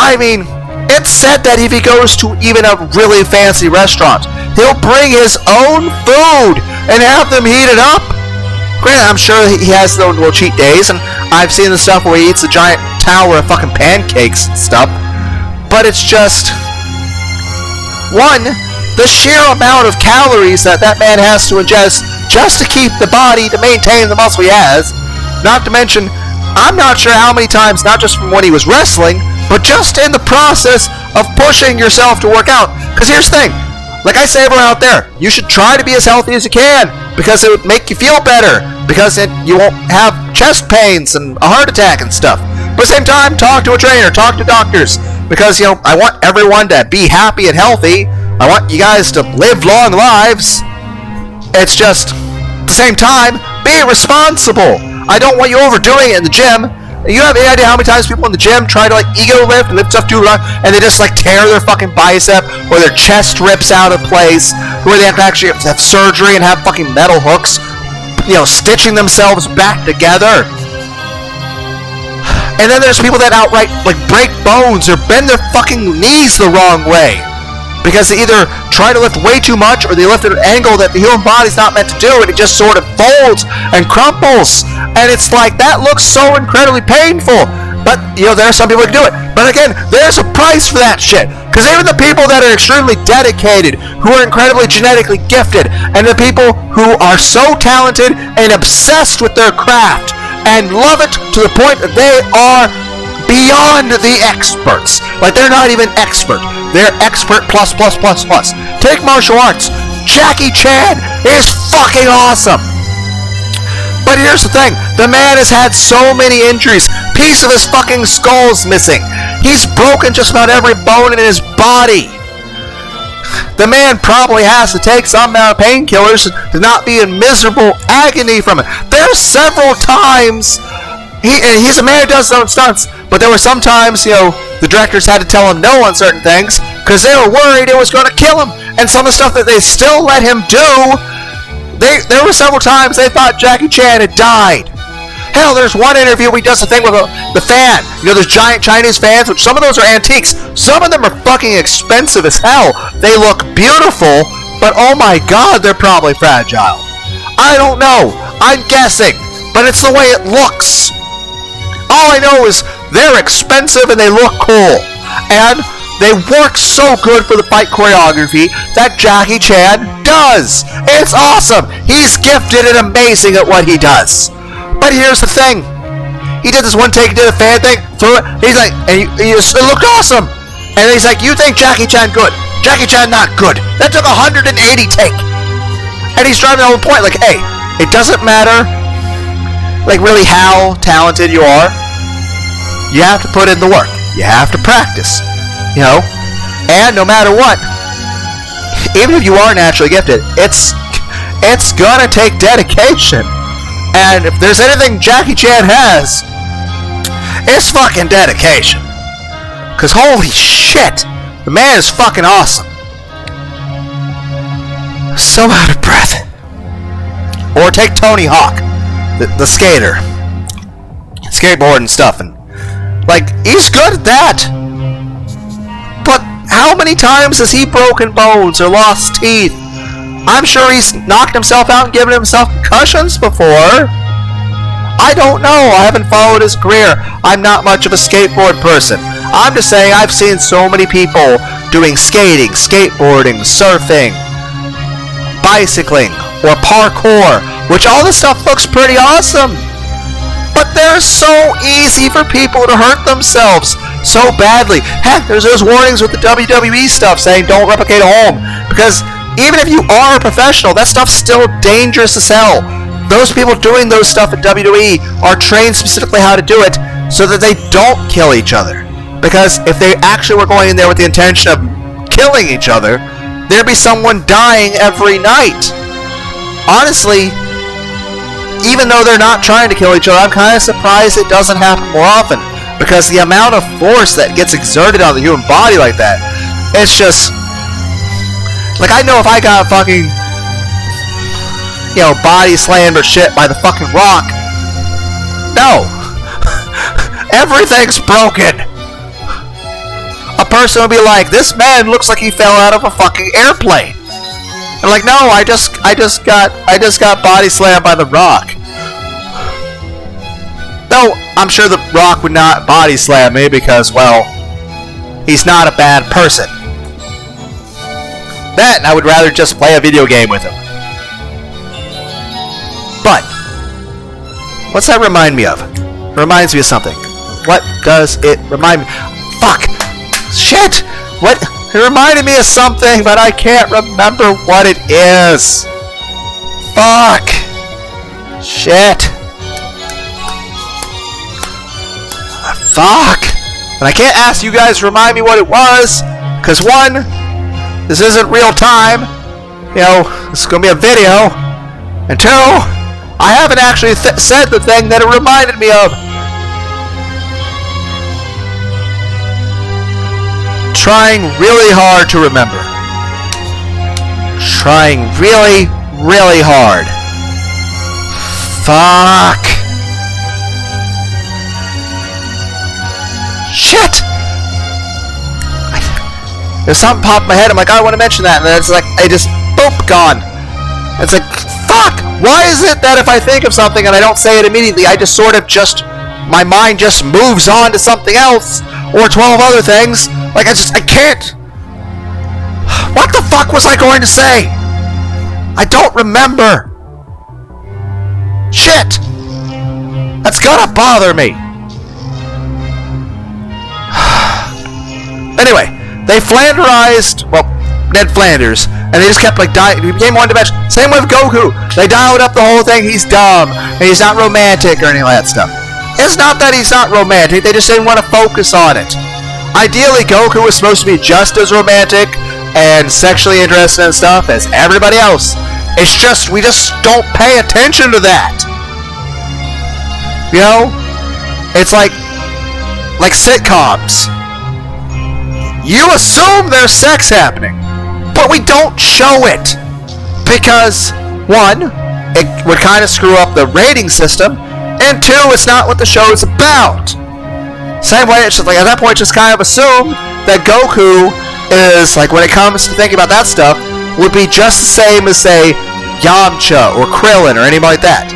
I mean, it's said that if he goes to even a really fancy restaurant, he'll bring his own food and have them heat it up. Granted, I'm sure he has his own little cheat days, and I've seen the stuff where he eats a giant tower of fucking pancakes and stuff. But it's just, one, the sheer amount of calories that man has to ingest just to keep the body, to maintain the muscle he has. Not to mention, I'm not sure how many times, not just from when he was wrestling, but just in the process of pushing yourself to work out. Because here's the thing, like I say everyone out there, you should try to be as healthy as you can, because it would make you feel better, because you won't have chest pains and a heart attack and stuff. But at the same time, talk to a trainer, talk to doctors, because, I want everyone to be happy and healthy. I want you guys to live long lives. It's just, at the same time, be responsible. I don't want you overdoing it in the gym. You have any idea how many times people in the gym try to ego lift and lift stuff too long, and they just tear their fucking bicep, or their chest rips out of place, where they have to actually have surgery and have fucking metal hooks, stitching themselves back together. And then there's people that outright break bones or bend their fucking knees the wrong way, because they either try to lift way too much, or they lift at an angle that the human body's not meant to do, and it just sort of folds and crumples. And it's that looks so incredibly painful. But, there are some people who do it. But again, there's a price for that shit. Because even the people that are extremely dedicated, who are incredibly genetically gifted, and the people who are so talented and obsessed with their craft, and love it to the point that they are beyond the experts. They're not even expert. They're expert plus plus plus plus. Take martial arts. Jackie Chan is fucking awesome. But here's the thing. The man has had so many injuries. Piece of his fucking skull's missing. He's broken just about every bone in his body. The man probably has to take some amount of painkillers to not be in miserable agony from it. There's several times he's a man who does his own stunts, but there were some times, the directors had to tell him no on certain things, because they were worried it was going to kill him. And some of the stuff that they still let him do, there were several times they thought Jackie Chan had died. Hell, there's one interview where he does a thing with the fan. Those giant Chinese fans, which some of those are antiques. Some of them are fucking expensive as hell. They look beautiful, but oh my god, they're probably fragile. I don't know. I'm guessing, but it's the way it looks. All I know is they're expensive and they look cool. And they work so good for the fight choreography that Jackie Chan does. It's awesome. He's gifted and amazing at what he does. But here's the thing. He did this one take, did a fan thing, threw it. He's like, and it looked awesome. And he's like, you think Jackie Chan good? Jackie Chan not good. That took 180 take. And he's driving the whole point, hey, it doesn't matter really how talented you are. You have to put in the work. You have to practice. And no matter what, even if you are naturally gifted, it's gonna take dedication. And if there's anything Jackie Chan has, it's fucking dedication. Cause holy shit, the man is fucking awesome. So out of breath. Or take Tony Hawk, the skater, skateboard and stuff, and he's good at that. But how many times has he broken bones or lost teeth? I'm sure he's knocked himself out and given himself concussions before. I don't know. I haven't followed his career. I'm not much of a skateboard person. I'm just saying I've seen so many people doing skating, skateboarding, surfing, bicycling, or parkour, which all this stuff looks pretty awesome. But they're so easy for people to hurt themselves so badly. Heck, there's those warnings with the WWE stuff saying don't replicate at home. Because even if you are a professional, that stuff's still dangerous as hell. Those people doing those stuff at WWE are trained specifically how to do it so that they don't kill each other. Because if they actually were going in there with the intention of killing each other, there'd be someone dying every night. Honestly, even though they're not trying to kill each other, I'm kind of surprised it doesn't happen more often. Because the amount of force that gets exerted on the human body like that, it's just... Like, I know if I got fucking... body slammed or shit by the fucking Rock. No. Everything's broken. A person would be like, this man looks like he fell out of a fucking airplane. And like, no, I just got body slammed by the Rock. Though I'm sure the Rock would not body slam me because, well, he's not a bad person. That, and I would rather just play a video game with him. But what's that remind me of? It reminds me of something. What does it remind me? Fuck! Shit! What? It reminded me of something, but I can't remember what it is. Fuck! Shit! Fuck! And I can't ask you guys to remind me what it was, because one, this isn't real time. This is gonna be a video. And two, I haven't actually said the thing that it reminded me of. Trying really hard to remember. Trying really, really hard. Fuck. Shit! There's something popped in my head. I'm like, I want to mention that. And then it's like, I just, boop, gone. It's like, fuck! Why is it that if I think of something and I don't say it immediately, I just sort of my mind just moves on to something else, or 12 other things? Like, I can't. What the fuck was I going to say? I don't remember. Shit! That's gonna bother me. Anyway, they Flanderized, Ned Flanders, and they just kept he became one-dimensional. Same with Goku. They dialed up the whole thing, he's dumb, and he's not romantic or any of that stuff. It's not that he's not romantic, they just didn't want to focus on it. Ideally, Goku was supposed to be just as romantic and sexually interested and stuff as everybody else. It's just, we just don't pay attention to that. It's like sitcoms. You assume there's sex happening, but we don't show it. Because, one, it would kind of screw up the rating system, and two, it's not what the show is about. Same way, it's just at that point, just kind of assume that Goku is, when it comes to thinking about that stuff, would be just the same as, say, Yamcha or Krillin or anybody like that.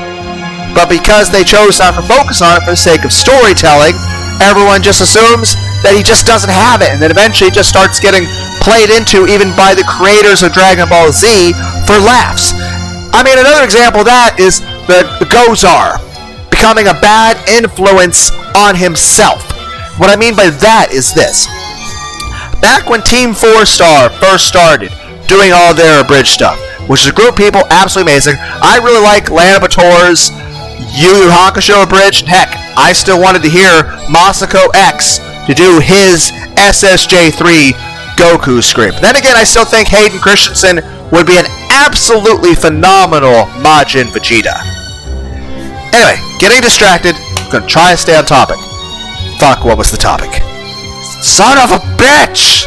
But because they chose not to focus on it for the sake of storytelling, everyone just assumes that he just doesn't have it, and then eventually it just starts getting played into even by the creators of Dragon Ball Z for laughs. I mean, another example of that is the Gozar becoming a bad influence on himself. What I mean by that is this. Back when Team 4-Star first started doing all their abridged stuff, which is a group of people absolutely amazing. I really like Lana Bator's Yu Yu Hakusho abridged. Heck, I still wanted to hear Masako X to do his SSJ3 Goku script. Then again, I still think Hayden Christensen would be an absolutely phenomenal Majin Vegeta. Anyway, getting distracted. I'm gonna try and stay on topic. Fuck, what was the topic? Son of a bitch!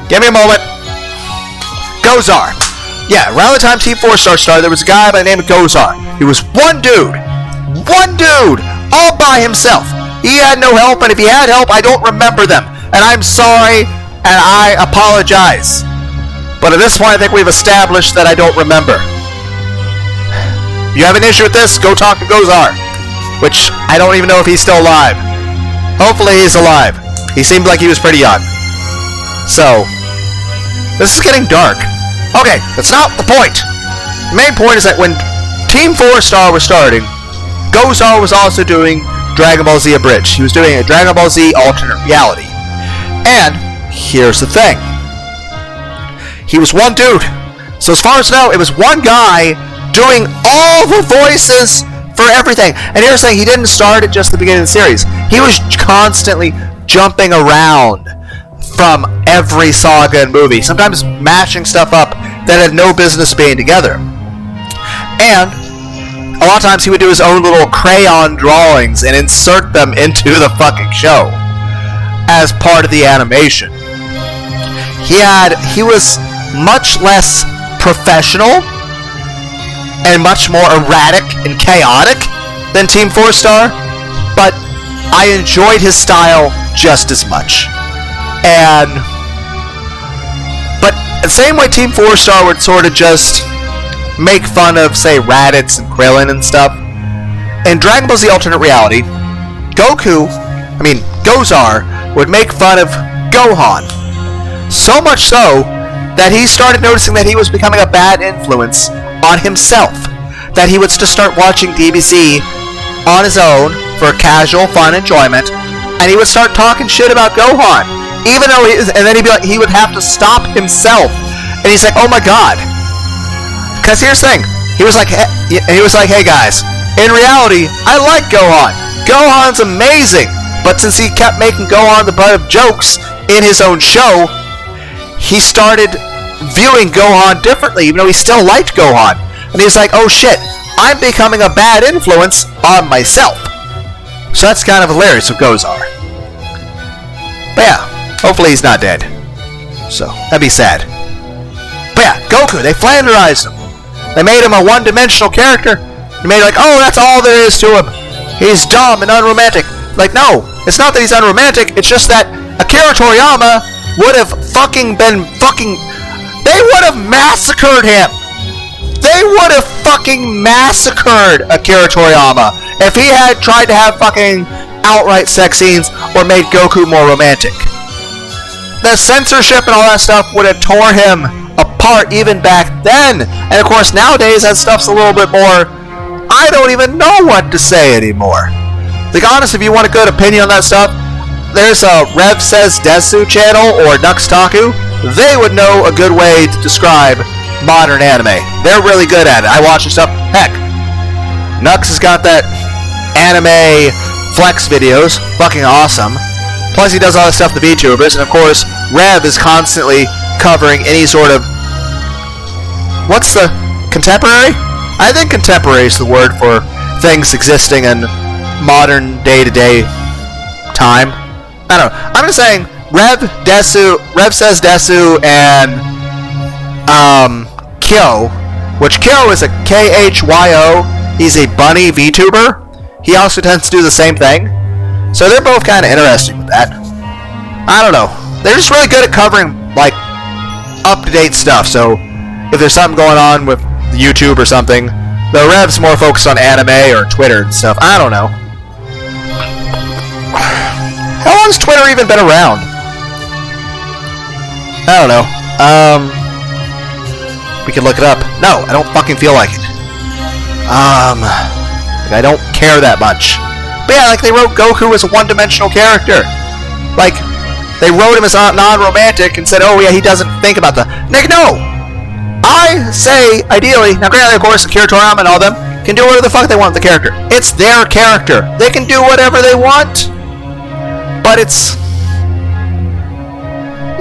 Give me a moment. Gozar. Yeah, around the time Team 4-Star started, there was a guy by the name of Gozar. He was one dude, all by himself. He had no help, and if he had help, I don't remember them. And I'm sorry, and I apologize. But at this point, I think we've established that I don't remember. you have an issue with this, go talk to Gozar. Which, I don't even know if he's still alive. Hopefully he's alive. He seemed like he was pretty young. So, this is getting dark. Okay, that's not the point. The main point is that when Team 4-Star was starting, Gozar was also doing Dragon Ball Z Abridged. He was doing a Dragon Ball Z alternate reality. And, here's the thing. He was one dude. So as far as I know, it was one guy doing all the voices for everything. And here's the thing, he didn't start at just the beginning of the series. He was constantly jumping around from every saga and movie, sometimes matching stuff up that had no business being together. And a lot of times he would do his own little crayon drawings and insert them into the fucking show as part of the animation. He was much less professional and much more erratic and chaotic than Team 4-Star, but I enjoyed his style just as much. But the same way Team 4-Star would sort of just make fun of, say, Raditz and Krillin and stuff, in Dragon Ball Z Alternate Reality, Gozar would make fun of Gohan. So much so that he started noticing that he was becoming a bad influence on himself. That he would just start watching DBZ on his own for casual fun enjoyment, and he would start talking shit about Gohan. Even though he would have to stop himself. And he's like, oh my god. Because here's the thing. He was like, hey guys, in reality, I like Gohan. Gohan's amazing. But since he kept making Gohan the butt of jokes in his own show, he started viewing Gohan differently, even though he still liked Gohan. And he's like, oh shit, I'm becoming a bad influence on myself. So that's kind of hilarious of Gozar. But yeah, hopefully he's not dead. So, that'd be sad. But yeah, Goku, they flanderized him. They made him a one-dimensional character. They made it like, oh, that's all there is to him. He's dumb and unromantic. Like, no, it's not that he's unromantic, it's just that Akira Toriyama would have they would have massacred him. They would have fucking massacred Akira Toriyama if he had tried to have fucking outright sex scenes or made Goku more romantic. The censorship and all that stuff would have tore him apart even back then. And of course nowadays that stuff's a little bit more, I don't even know what to say anymore. Like, honest, if you want a good opinion on that stuff, there's a Rev Says Desu channel or Nuxtaku. They would know a good way to describe modern anime. They're really good at it. I watch their stuff. Heck, Nux has got that anime flex videos. Fucking awesome. Plus he does all this stuff with the VTubers. And of course, Rev is constantly covering any sort of... What's the... contemporary? I think contemporary is the word for things existing in modern day-to-day time. I don't know. I'm just saying Rev Says Desu, and Kyo, which Kyo is a KHYO. He's a bunny VTuber. He also tends to do the same thing. So they're both kind of interesting with that. I don't know. They're just really good at covering, like, up-to-date stuff. So if there's something going on with YouTube or something, the Rev's more focused on anime or Twitter and stuff. I don't know. How long's Twitter even been around? I don't know. We can look it up. No, I don't fucking feel like it. I don't care that much. But yeah, like, they wrote Goku as a one-dimensional character. Like, they wrote him as non-romantic and said, oh yeah, he doesn't think about the... Nick, no! I say, ideally, now granted, of course, Akira Toriyama and all them can do whatever the fuck they want with the character. It's their character. They can do whatever they want. But it's...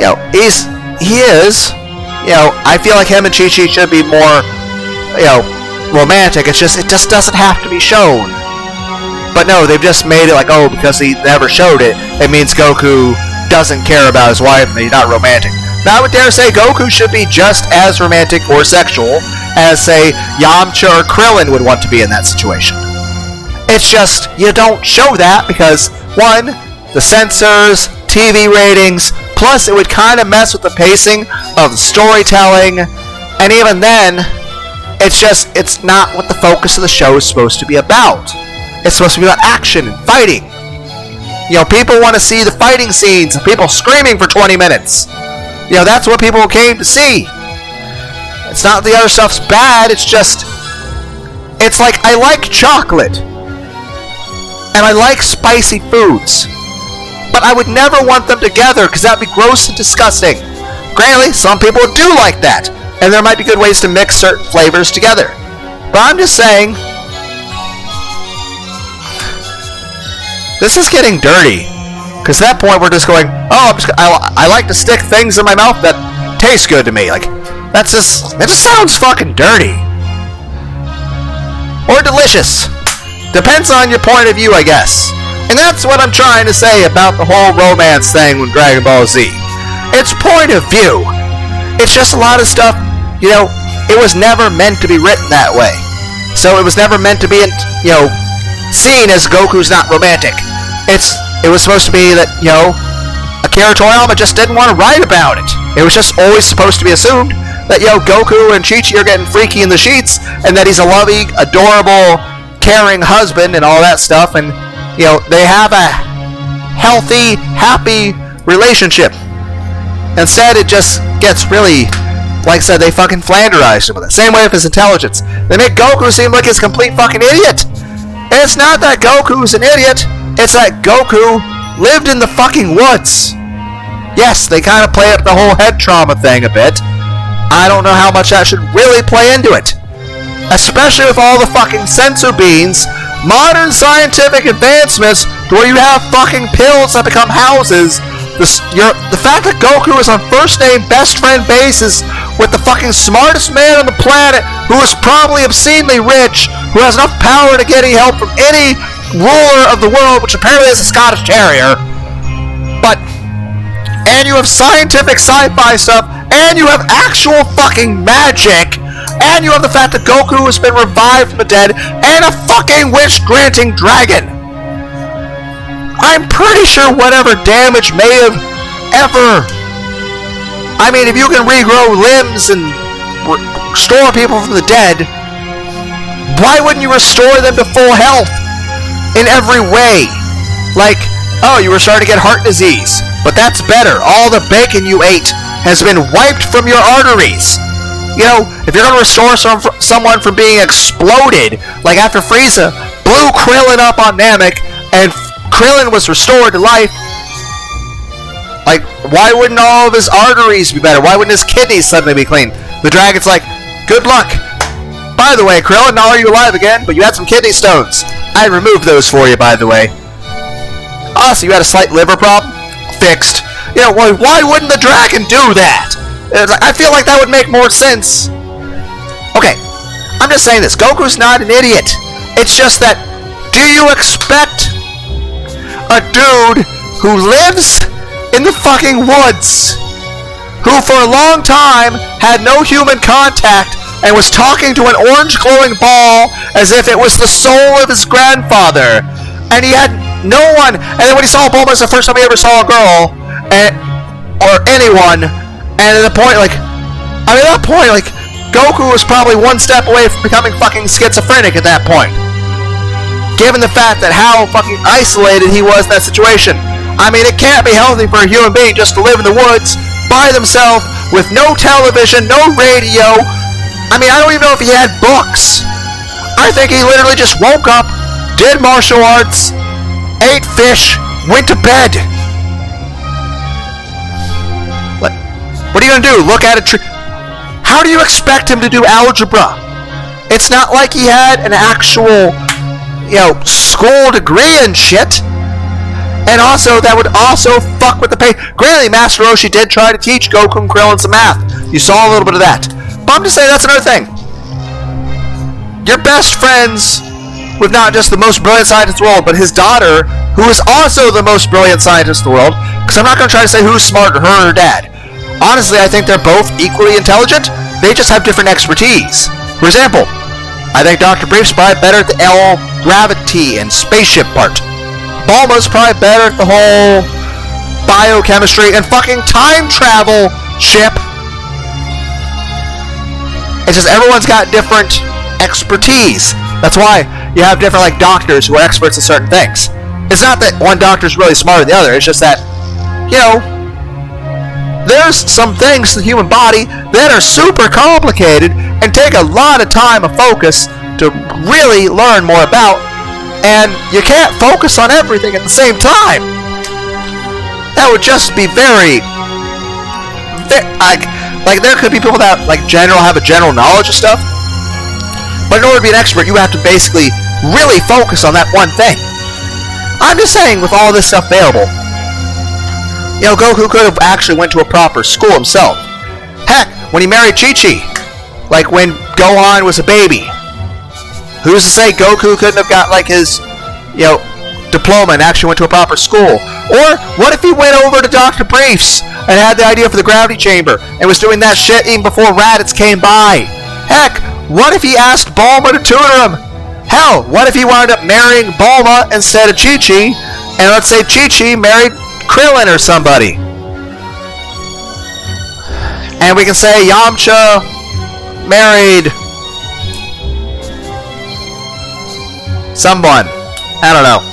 You know, he is... You know, I feel like him and Chi-Chi should be more, you know, romantic. It just doesn't have to be shown. But no, they've just made it like, oh, because he never showed it, it means Goku doesn't care about his wife and he's not romantic. Now, I would dare say Goku should be just as romantic or sexual as, say, Yamcha or Krillin would want to be in that situation. It's just, you don't show that because, one, the censors, TV ratings, plus it would kind of mess with the pacing of the storytelling, and even then, It's not what the focus of the show is supposed to be about. It's supposed to be about action and fighting. People want to see the fighting scenes and people screaming for 20 minutes. That's what people came to see. It's not the other stuff's bad, it's like I like chocolate. And I like spicy foods. But I would never want them together because that would be gross and disgusting. Granted, some people do like that. And there might be good ways to mix certain flavors together. But I'm just saying, this is getting dirty. Because at that point we're just going, I like to stick things in my mouth that taste good to me. That just sounds fucking dirty. Or delicious. Depends on your point of view, I guess. And that's what I'm trying to say about the whole romance thing with Dragon Ball Z. It's point of view. It's just a lot of stuff, it was never meant to be written that way. So it was never meant to be, seen as Goku's not romantic. It was supposed to be that, Akira Toriyama just didn't want to write about it. It was just always supposed to be assumed that, Goku and Chi-Chi are getting freaky in the sheets, and that he's a loving, adorable, caring husband and all that stuff, and, they have a healthy, happy relationship. Instead, it just gets really, like I said, they fucking flanderized him with it. Same way with his intelligence. They make Goku seem like he's a complete fucking idiot. And it's not that Goku's an idiot, it's that Goku lived in the fucking woods. Yes, they kind of play up the whole head trauma thing a bit. I don't know how much that should really play into it. Especially with all the fucking sensor beans, modern scientific advancements, to where you have fucking pills that become houses. The fact that Goku is on first name best friend basis with the fucking smartest man on the planet, who is probably obscenely rich, who has enough power to get any help from any ruler of the world, which apparently is a Scottish Terrier. And you have scientific sci-fi stuff, and you have actual fucking magic, and you have the fact that Goku has been revived from the dead, and a fucking wish-granting dragon. I'm pretty sure whatever damage may have ever... if you can regrow limbs and restore people from the dead, why wouldn't you restore them to full health in every way? You were starting to get heart disease, but that's better. All the bacon you ate has been wiped from your arteries. If you're going to restore someone from being exploded, like after Frieza blew Krillin up on Namek, and Krillin was restored to life, why wouldn't all of his arteries be better? Why wouldn't his kidneys suddenly be clean? The dragon's like, good luck. By the way, Krillin, now are you alive again? But you had some kidney stones. I removed those for you, by the way. So you had a slight liver problem? Fixed. Why wouldn't the dragon do that? I feel like that would make more sense. Okay, I'm just saying this. Goku's not an idiot. It's just that, do you expect a dude who lives in the fucking woods, who for a long time had no human contact and was talking to an orange glowing ball as if it was the soul of his grandfather, and he had no one, and then when he saw Bulma, it's the first time he ever saw a girl, or anyone, and at that point, Goku was probably one step away from becoming fucking schizophrenic at that point. Given the fact that how fucking isolated he was in that situation. It can't be healthy for a human being just to live in the woods by themselves with no television, no radio. I don't even know if he had books. I think he literally just woke up, did martial arts, ate fish, went to bed. What are you gonna do? Look at a tree? How do you expect him to do algebra? It's not like he had an actual, school degree and shit. And also, that would also fuck with the pay. Granted, Master Roshi did try to teach Goku and Krillin some math. You saw a little bit of that. But I'm just saying, that's another thing. You're best friends with not just the most brilliant scientist in the world, but his daughter, who is also the most brilliant scientist in the world. Because I'm not going to try to say who's smarter, her or dad. Honestly, I think they're both equally intelligent. They just have different expertise. For example, I think Dr. Brief's probably better at the gravity and spaceship part. Bulma's probably better at the whole biochemistry and fucking time travel ship. It's just everyone's got different expertise. That's why you have different like doctors who are experts in certain things. It's not that one doctor's really smarter than the other. It's just that, there's some things in the human body that are super complicated and take a lot of time and focus to really learn more about, and you can't focus on everything at the same time. That would just be very like there could be people that have a general knowledge of stuff, but in order to be an expert, you have to basically really focus on that one thing. I'm just saying, with all this stuff available, Goku could have actually went to a proper school himself. Heck, when he married Chi-Chi, like when Gohan was a baby, who's to say Goku couldn't have got his, diploma and actually went to a proper school? Or what if he went over to Dr. Briefs and had the idea for the gravity chamber and was doing that shit even before Raditz came by? Heck, what if he asked Bulma to tutor him? Hell, what if he wound up marrying Bulma instead of Chi-Chi, and let's say Chi-Chi married Krillin or somebody? And we can say Yamcha married someone. I don't know.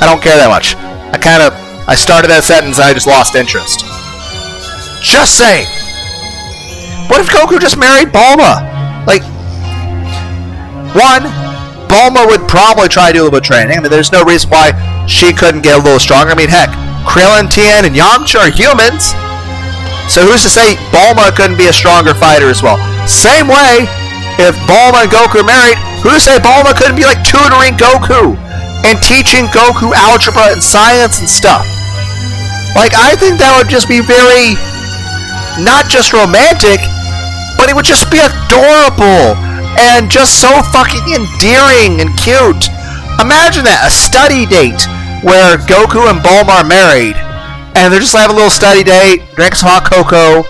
I don't care that much. I started that sentence and I just lost interest. Just saying. What if Goku just married Bulma? Bulma would probably try to do a little bit of training. I mean, there's no reason why she couldn't get a little stronger. I mean, heck, Krillin, Tien, and Yamcha are humans. So who's to say Bulma couldn't be a stronger fighter as well? Same way, if Bulma and Goku are married, who's to say Bulma couldn't be tutoring Goku and teaching Goku algebra and science and stuff? I think that would just be very, not just romantic, but it would just be adorable and just so fucking endearing and cute. Imagine that, a study date where Goku and Bulma are married, and they're just having a little study date, drink some hot cocoa,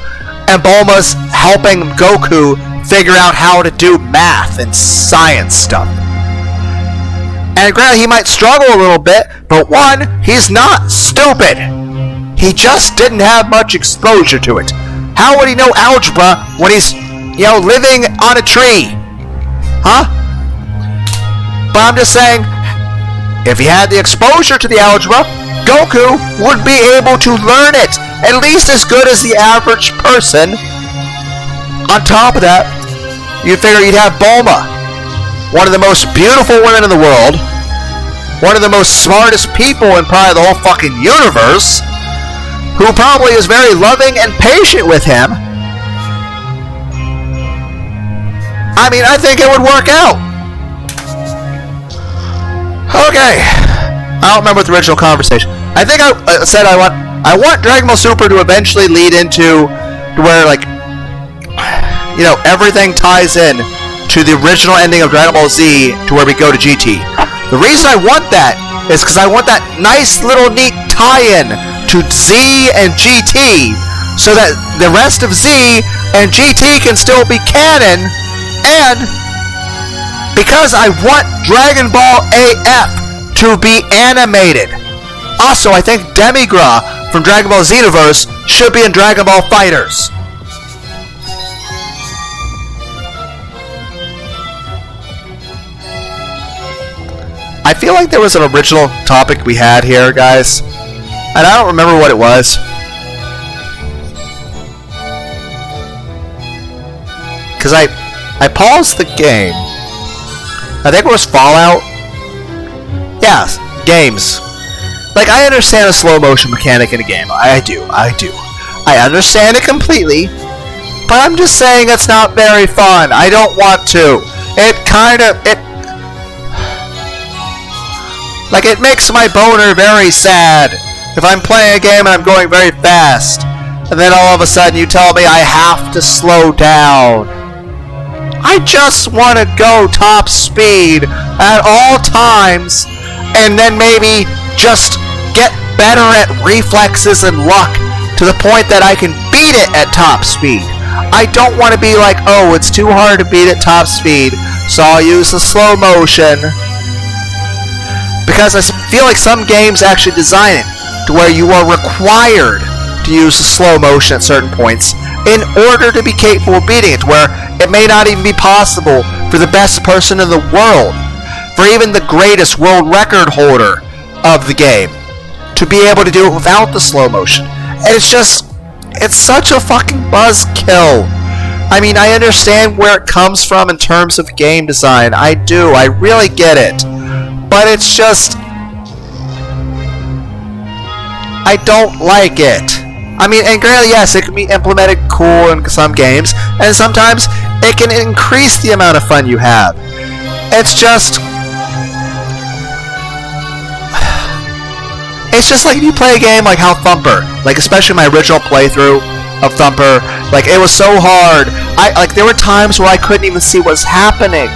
and Bulma's helping Goku figure out how to do math and science stuff. And granted, he might struggle a little bit, but one, he's not stupid. He just didn't have much exposure to it. How would he know algebra when he's, living on a tree? Huh? But I'm just saying, if he had the exposure to the algebra, Goku would be able to learn it at least as good as the average person. On top of that, you'd figure you'd have Bulma, one of the most beautiful women in the world, one of the most smartest people in probably the whole fucking universe, who probably is very loving and patient with him. I mean, I think it would work out. Okay. I don't remember the original conversation. I think I said I want Dragon Ball Super to eventually lead into where everything ties in to the original ending of Dragon Ball Z to where we go to GT. The reason I want that is because I want that nice little neat tie-in to Z and GT, so that the rest of Z and GT can still be canon, and because I want Dragon Ball AF to be animated. Also, I think Demigra from Dragon Ball Xenoverse should be in Dragon Ball FighterZ. I feel like there was an original topic we had here, guys, and I don't remember what it was. Because I paused the game. I think it was Fallout. Yeah, games. I understand a slow motion mechanic in a game. I do. I understand it completely, but I'm just saying it's not very fun. I don't want to. It makes my boner very sad if I'm playing a game and I'm going very fast, and then all of a sudden you tell me I have to slow down. I just want to go top speed at all times, and then maybe just get better at reflexes and luck to the point that I can beat it at top speed. I don't want to be like, oh, it's too hard to beat at top speed, so I'll use the slow motion. Because I feel like some games actually design it to where you are required to use the slow motion at certain points, in order to be capable of beating it, where it may not even be possible for the best person in the world, for even the greatest world record holder of the game, to be able to do it without the slow motion. And it's such a fucking buzzkill. I mean, I understand where it comes from in terms of game design. I do. I really get it. But it's just, I don't like it. I mean, and granted, yes, it can be implemented cool in some games, and sometimes it can increase the amount of fun you have. It's just like if you play a game like how Thumper, like especially my original playthrough of Thumper, like it was so hard. There were times where I couldn't even see what's happening.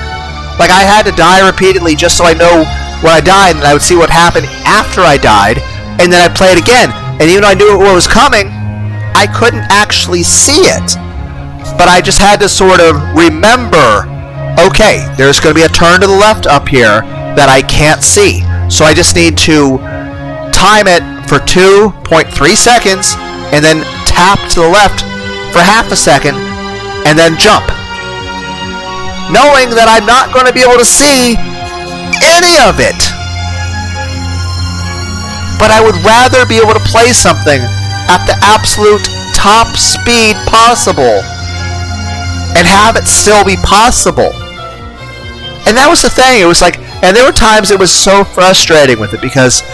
Like I had to die repeatedly just so I know when I died, and I would see what happened after I died, and then I'd play it again. And even though I knew what was coming, I couldn't actually see it. But I just had to sort of remember, okay, there's going to be a turn to the left up here that I can't see. So I just need to time it for 2.3 seconds, and then tap to the left for half a second, and then jump. Knowing that I'm not going to be able to see any of it. But I would rather be able to play something at the absolute top speed possible and have it still be possible. And that was the thing. It was like, and there were times it was so frustrating with it because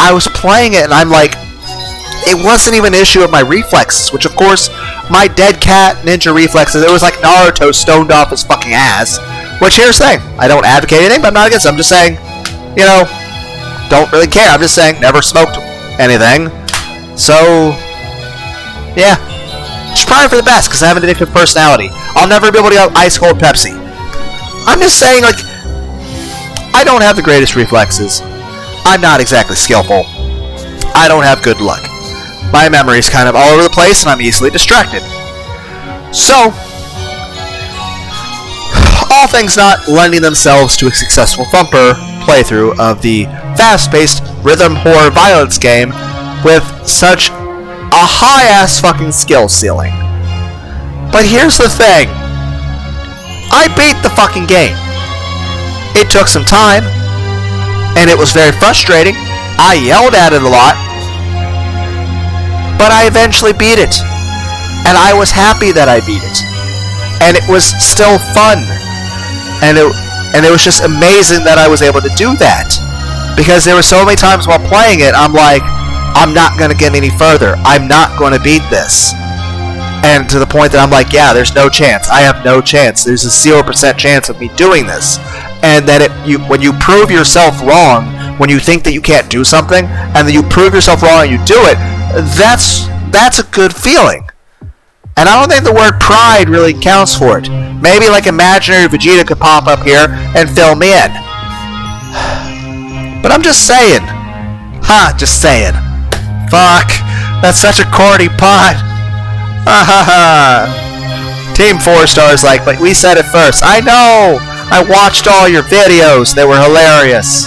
I was playing it and I'm like, it wasn't even an issue of my reflexes, which of course, my dead cat ninja reflexes, it was like Naruto stoned off his fucking ass. Which, here's the thing, I don't advocate anything, but I'm not against it. I'm just saying, you know, don't really care. I'm just saying, never smoked anything. So, yeah. Just praying for the best, because I have an addictive personality. I'll never be able to get ice cold Pepsi. I'm just saying, like, I don't have the greatest reflexes. I'm not exactly skillful. I don't have good luck. My memory's kind of all over the place, and I'm easily distracted. So, all things not lending themselves to a successful Thumper playthrough of the fast-paced rhythm horror violence game with such a high-ass fucking skill ceiling. But here's the thing. I beat the fucking game. It took some time, and it was very frustrating. I yelled at it a lot, but I eventually beat it. And I was happy that I beat it. And it was still fun. And it was just amazing that I was able to do that. Because there were so many times while playing it, I'm like, I'm not going to get any further. I'm not going to beat this. And to the point that I'm like, yeah, there's no chance. I have no chance. There's a 0% chance of me doing this. And then when you prove yourself wrong, when you think that you can't do something, and then you prove yourself wrong and you do it, that's a good feeling. And I don't think the word pride really counts for it. Maybe like imaginary Vegeta could pop up here and fill me in. But I'm just saying. Just saying. Fuck. That's such a corny pun. Team 4 Stars like, but we said it first. I know! I watched all your videos. They were hilarious.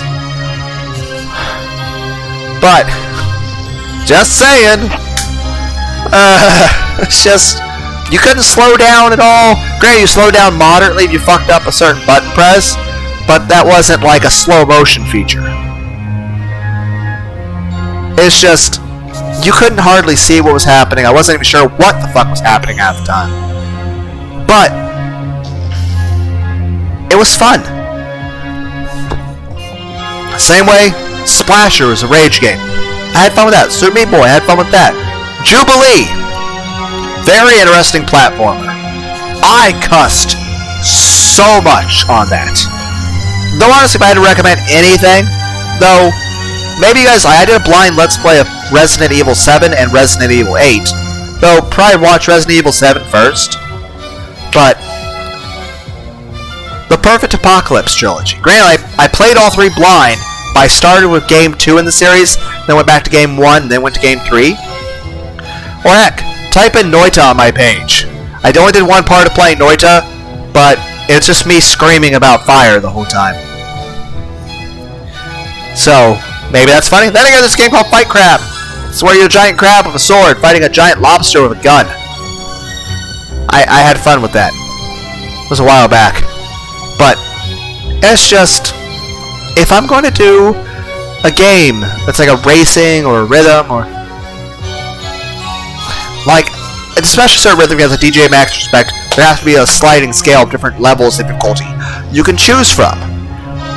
But, just saying. It's just, you couldn't slow down at all. Granted, you slowed down moderately if you fucked up a certain button press, but that wasn't like a slow motion feature. It's just, you couldn't hardly see what was happening. I wasn't even sure what the fuck was happening half the time. But, it was fun. Same way, Splasher was a rage game. I had fun with that. Super Meat Boy, I had fun with that. Jubilee, very interesting platformer. I cussed so much on that. Though honestly, if I had to recommend anything, though, maybe you guys, I did a blind Let's Play of Resident Evil 7 and Resident Evil 8. Though, probably watch Resident Evil 7 first. But, the Perfect Apocalypse trilogy. Granted, I played all three blind, but I started with Game 2 in the series, then went back to Game 1, then went to Game 3. Or heck, type in Noita on my page. I only did one part of playing Noita, but it's just me screaming about fire the whole time. So, maybe that's funny. Then again, there's a game called Fight Crab. It's where you're a giant crab with a sword fighting a giant lobster with a gun. I had fun with that. It was a while back. But it's just, if I'm going to do a game that's like a racing or a rhythm or like, especially certain rhythm games like DJ Max Respect, there has to be a sliding scale of different levels of difficulty you can choose from.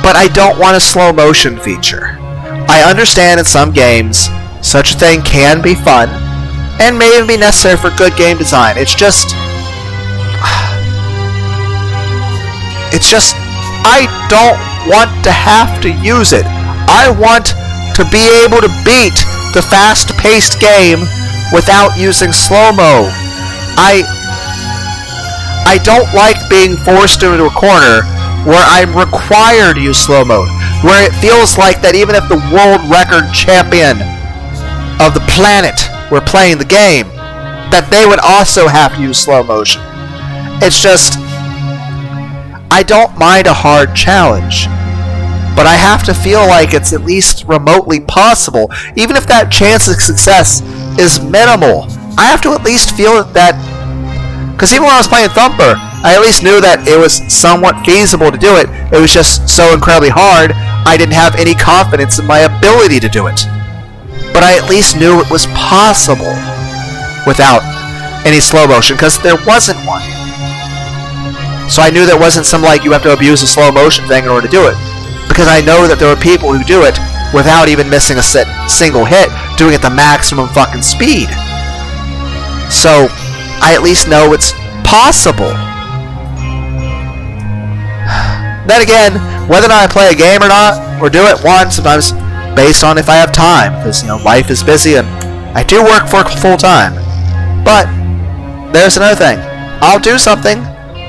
But I don't want a slow motion feature. I understand in some games such a thing can be fun and may even be necessary for good game design. It's just I don't want to have to use it. I want to be able to beat the fast-paced game without using slow-mo. I don't like being forced into a corner where I'm required to use slow-mo, where it feels like that even if the world record champion of the planet were playing the game, that they would also have to use slow motion. It's just, I don't mind a hard challenge, but I have to feel like it's at least remotely possible, even if that chance of success is minimal. I have to at least feel that, because even when I was playing Thumper, I at least knew that it was somewhat feasible to do it. It was just so incredibly hard, I didn't have any confidence in my ability to do it. But I at least knew it was possible without any slow motion, because there wasn't one. So I knew there wasn't some like you have to abuse a slow motion thing in order to do it, because I know that there are people who do it without even missing a single hit, doing it at the maximum fucking speed. So I at least know it's possible. Then again, whether or not I play a game or not, or do it once, sometimes based on if I have time, because life is busy and I do work for full time. But there's another thing. I'll do something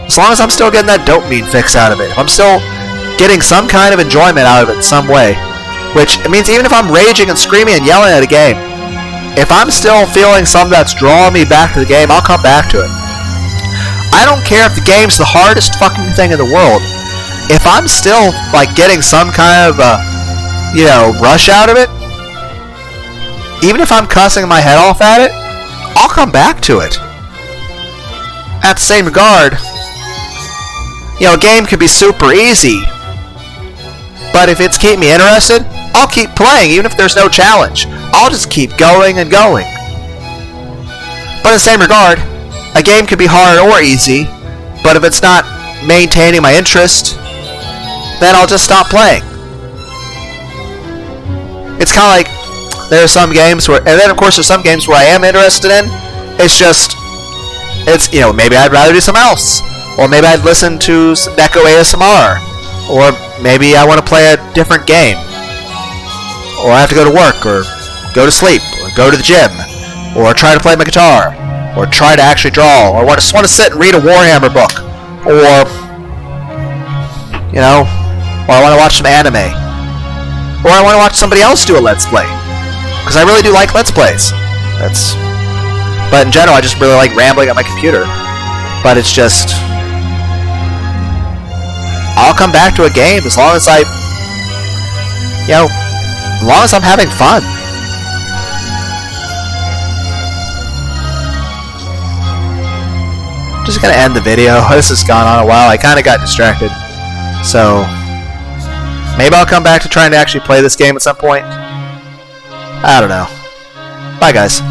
as long as I'm still getting that dopamine fix out of it. If I'm still getting some kind of enjoyment out of it in some way, which it means even if I'm raging and screaming and yelling at a game, if I'm still feeling something that's drawing me back to the game, I'll come back to it. I don't care if the game's the hardest fucking thing in the world. If I'm still like getting some kind of rush out of it, even if I'm cussing my head off at it, I'll come back to it. At the same regard, a game could be super easy, but if it's keeping me interested, I'll keep playing even if there's no challenge. I'll just keep going and going. But in the same regard, a game could be hard or easy, but if it's not maintaining my interest, then I'll just stop playing. It's kind of like, there are some games where, and then of course there's some games where I am interested in, maybe I'd rather do something else, or maybe I'd listen to some Neko ASMR, or maybe I want to play a different game, or I have to go to work, or go to sleep, or go to the gym, or try to play my guitar, or try to actually draw, or just want to sit and read a Warhammer book, or I want to watch some anime, or I want to watch somebody else do a Let's Play, because I really do like Let's Plays. But in general, I just really like rambling on my computer. But it's just, I'll come back to a game as long as as long as I'm having fun. Just gonna end the video. This has gone on a while. I kind of got distracted. So maybe I'll come back to trying to actually play this game at some point. I don't know. Bye, guys.